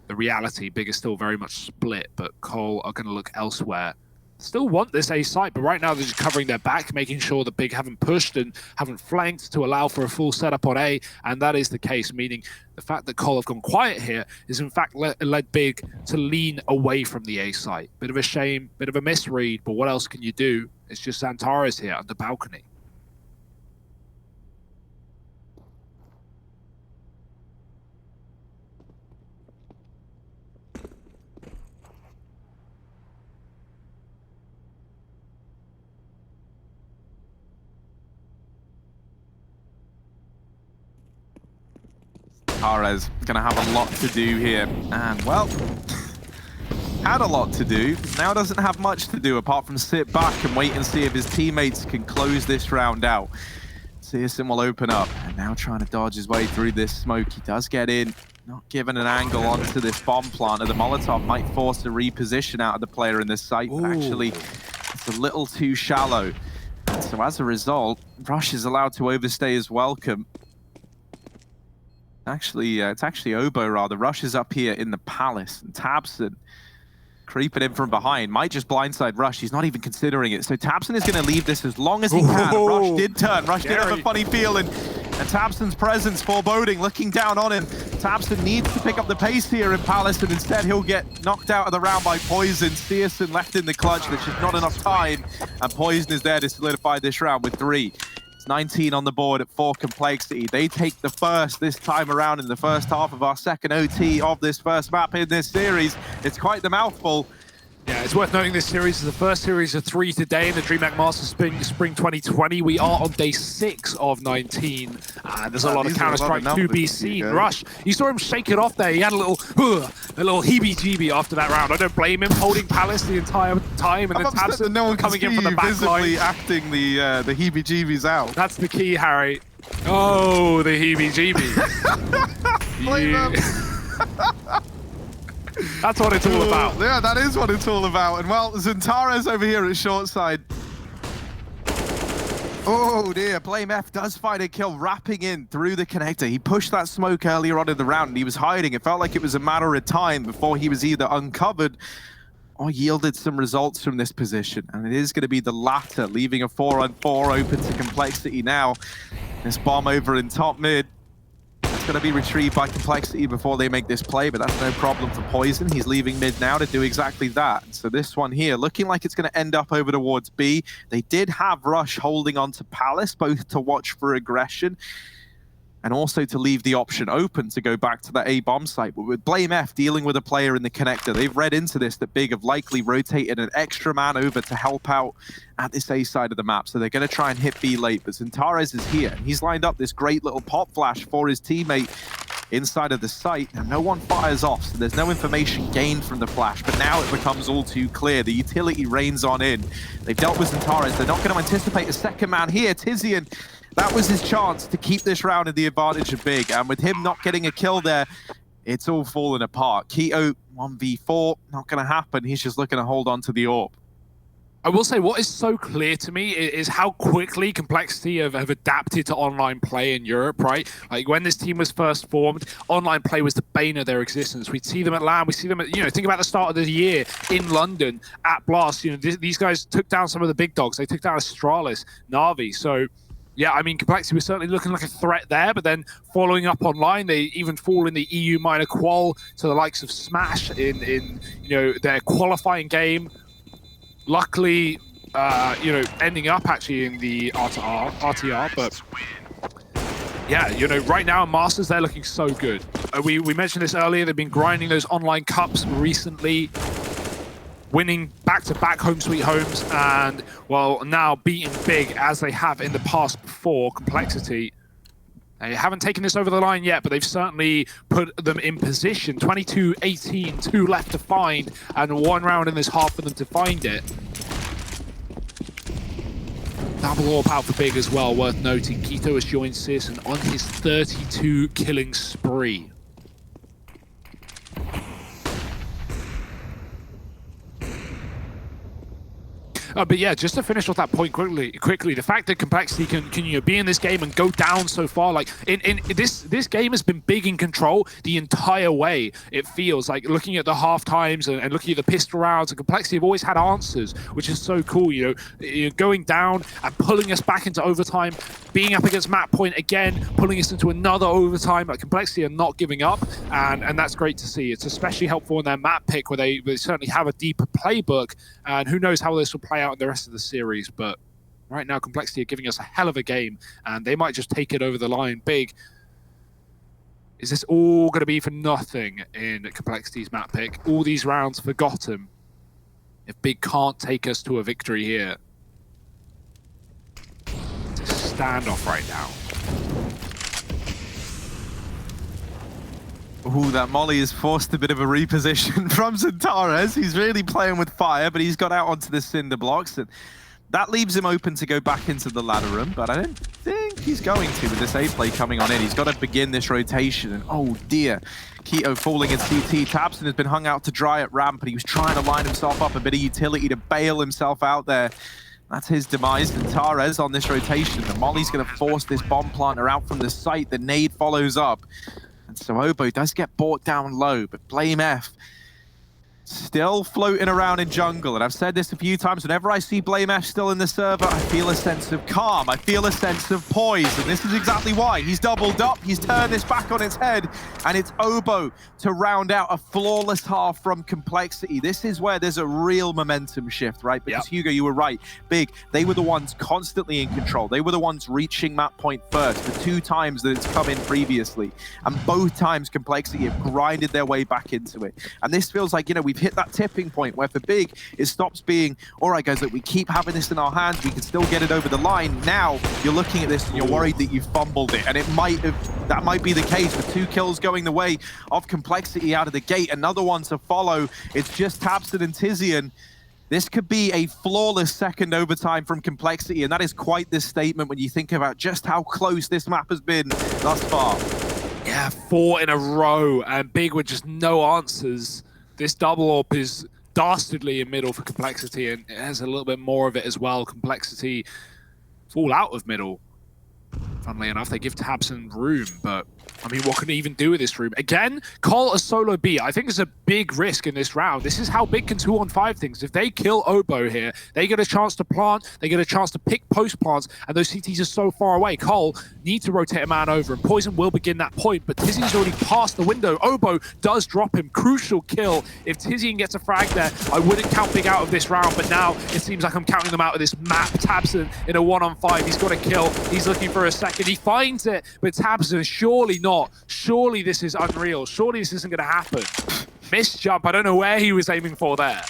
Speaker 7: the reality. Big is still very much split, but Cole are going to look elsewhere. still want this A site, but right now they're just covering their back, making sure the Big haven't pushed and haven't flanked to allow for a full setup on A, and that is the case, meaning the fact that Cole have gone quiet here is in fact led Big to lean away from the A site. Bit of a shame, bit of a misread, but what else can you do? It's just Xantares here on the balcony.
Speaker 8: Xantares gonna have a lot to do here, and well, had a lot to do, now doesn't have much to do apart from sit back and wait and see if his teammates can close this round out. Searson will open up, and now trying to dodge his way through this smoke. He does get in, not given an angle onto this bomb planter. The Molotov might force a reposition out of the player in this site, but actually it's a little too shallow. And so as a result, Rush is allowed to overstay his welcome. Actually, it's actually Obo rather. Rush is up here in the palace, and Tabson creeping in from behind might just blindside Rush. He's not even considering it. So Tabson is going to leave this as long as he can. Rush did turn. Rush did have a funny feeling. And Tabson's presence foreboding, looking down on him. Tabson needs to pick up the pace here in Palace, and instead he'll get knocked out of the round by Poison. Searson left in the clutch. There's just not enough time, and Poison is there to solidify this round with 3. 19 on the board at 4 Complexity. They take the first this time around in the first half of our second OT of this first map in this series. It's quite the mouthful.
Speaker 7: Yeah, it's worth noting this series is the first series of 3 today in the DreamHack Masters Spring 2020. We are on day 6 of 19, and there's a lot of Counter-Strike to be seen. Rush, you saw him shake it off there. He had a little heebie-jeebie after that round. I don't blame him, holding Palace the entire time, and then Tabson
Speaker 8: no one
Speaker 7: coming in from the back line.
Speaker 8: Acting the heebie-jeebies out.
Speaker 7: That's the key, Harry. Oh, the heebie-jeebie. That's what it's all about.
Speaker 8: Yeah, that is what it's all about. And well, Xantares over here at short side. Oh dear, Blame F does find a kill, wrapping in through the connector. He pushed that smoke earlier on in the round and he was hiding. It felt like it was a matter of time before he was either uncovered or yielded some results from this position. And it is going to be the latter, leaving a 4-on-4 open to Complexity now. This bomb over in top mid. It's going to be retrieved by Complexity before they make this play, but that's no problem for Poison. He's leaving mid now to do exactly that. So this one here, looking like it's going to end up over towards B. They did have Rush holding on to Palace, both to watch for aggression and also to leave the option open to go back to that A bomb site. But with Blame F dealing with a player in the connector, they've read into this that Big have likely rotated an extra man over to help out at this A side of the map. So they're going to try and hit B late, but Xantares is here. And he's lined up this great little pop flash for his teammate inside of the site. Now, no one fires off, so there's no information gained from the flash, but now it becomes all too clear. The utility reigns on in. They've dealt with Xantares. They're not going to anticipate a second man here. Tizian, that was his chance to keep this round in the advantage of Big, and with him not getting a kill there, it's all falling apart. Keto 1v4, not going to happen. He's just looking to hold on to the AWP.
Speaker 7: I will say what is so clear to me is how quickly Complexity have adapted to online play in Europe, right? Like when this team was first formed, online play was the bane of their existence. We'd see them at LAN, we see them at, think about the start of the year in London at Blast. These guys took down some of the big dogs. They took down Astralis, Na'Vi. So yeah, I mean, Complexity was certainly looking like a threat there, but then following up online, they even fall in the EU minor qual to the likes of Smash in their qualifying game. Luckily, ending up actually in the RTR, but yeah, right now in Masters, they're looking so good. We mentioned this earlier, they've been grinding those online cups recently, winning back-to-back home sweet homes, and, well, now beating Big as they have in the past before, Complexity. They haven't taken this over the line yet, but they've certainly put them in position. 22-18, 2 left to find, and 1 round in this half for them to find it. Double AWP out for Big as well, worth noting. Keto has joined Searson on his 32 killing spree. But yeah, just to finish off that point quickly, the fact that Complexity can be in this game and go down so far, like in this game has been big in control the entire way. It feels like looking at the half times and looking at the pistol rounds, and Complexity have always had answers, which is so cool. Going down and pulling us back into overtime, being up against Map Point again, pulling us into another overtime. Like Complexity are not giving up, and that's great to see. It's especially helpful in their map pick, where they certainly have a deeper playbook, and who knows how this will play out in the rest of the series. But right now, Complexity are giving us a hell of a game, and they might just take it over the line big. Is this all going to be for nothing in Complexity's map pick? All these rounds forgotten if Big can't take us to a victory here. It's a standoff right now.
Speaker 8: Ooh, that Molly has forced a bit of a reposition from Xantares. He's really playing with fire, but he's got out onto the cinder blocks. And that leaves him open to go back into the ladder room, but I don't think he's going to with this A play coming on in. He's got to begin this rotation, and oh dear. Keto falling in CT. Tabson has been hung out to dry at ramp, and he was trying to line himself up a bit of utility to bail himself out there. That's his demise. Xantares on this rotation. The Molly's going to force this bomb planter out from the site. The nade follows up. And so Obo does get brought down low, but Blame F still floating around in jungle. And I've said this a few times, whenever I see Blame F still in the server, I feel a sense of calm. I feel a sense of poise. And this is exactly why. He's doubled up. He's turned this back on its head. And it's Obo to round out a flawless half from Complexity. This is where there's a real momentum shift, right? Because Hugo, you were right. Big, they were the ones constantly in control. They were the ones reaching Map Point first, the 2 times that it's come in previously. And both times Complexity have grinded their way back into it. And this feels like, we've hit that tipping point where for Big, it stops being, all right, guys, look, we keep having this in our hands. We can still get it over the line. Now you're looking at this and you're worried that you've fumbled it. And that might be the case with 2 kills going the way of Complexity out of the gate. Another one to follow. It's just Tabson and Tizian. This could be a flawless second overtime from Complexity. And that is quite the statement when you think about just how close this map has been thus far.
Speaker 7: Yeah, 4 in a row, and Big with just no answers. This double up is dastardly in middle for Complexity, and it has a little bit more of it as well. Complexity fall out of middle. Funnily enough, they give Tabson room, but I mean, what can he even do with this room? Again, call a solo B. I think it's a big risk in this round. This is how Big can 2-on-5 things. If they kill Obo here, they get a chance to plant, they get a chance to pick post plants, and those CTs are so far away. Cole needs to rotate a man over, and Poison will begin that point, but Tizian's already past the window. Obo does drop him. Crucial kill. If Tizian gets a frag there, I wouldn't count Big out of this round, but now it seems like I'm counting them out of this map. Tabson in a 1-on-5. He's got a kill. He's looking for a second. He finds it, but Tabson, surely not. Surely this is unreal. Surely this isn't going to happen. Missed jump. I don't know where he was aiming for there.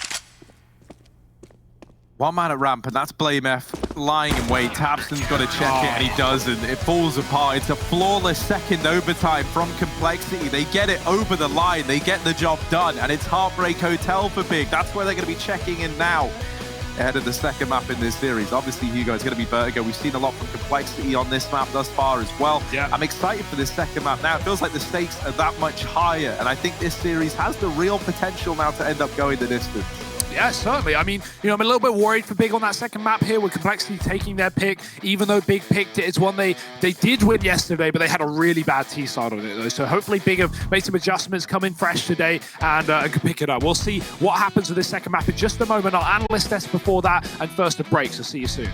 Speaker 8: 1 man at ramp, and that's Blame F lying in wait. Tabson's got to check it, and he doesn't. It falls apart. It's a flawless second overtime from Complexity. They get it over the line. They get the job done, and it's Heartbreak Hotel for Big. That's where they're going to be checking in now, ahead of the second map in this series. Obviously, Hugo, it's going to be Vertigo. We've seen a lot from Complexity on this map thus far as well. Yeah. I'm excited for this second map now. It feels like the stakes are that much higher, and I think this series has the real potential now to end up going the distance.
Speaker 7: Yeah, certainly. I mean, I'm a little bit worried for Big on that second map here with Complexity taking their pick. Even though Big picked it, it's one they did win yesterday, but they had a really bad T-side on it, though. So hopefully Big have made some adjustments, come in fresh today, and can pick it up. We'll see what happens with this second map in just a moment. Our analyst test before that, and first a break, so see you soon.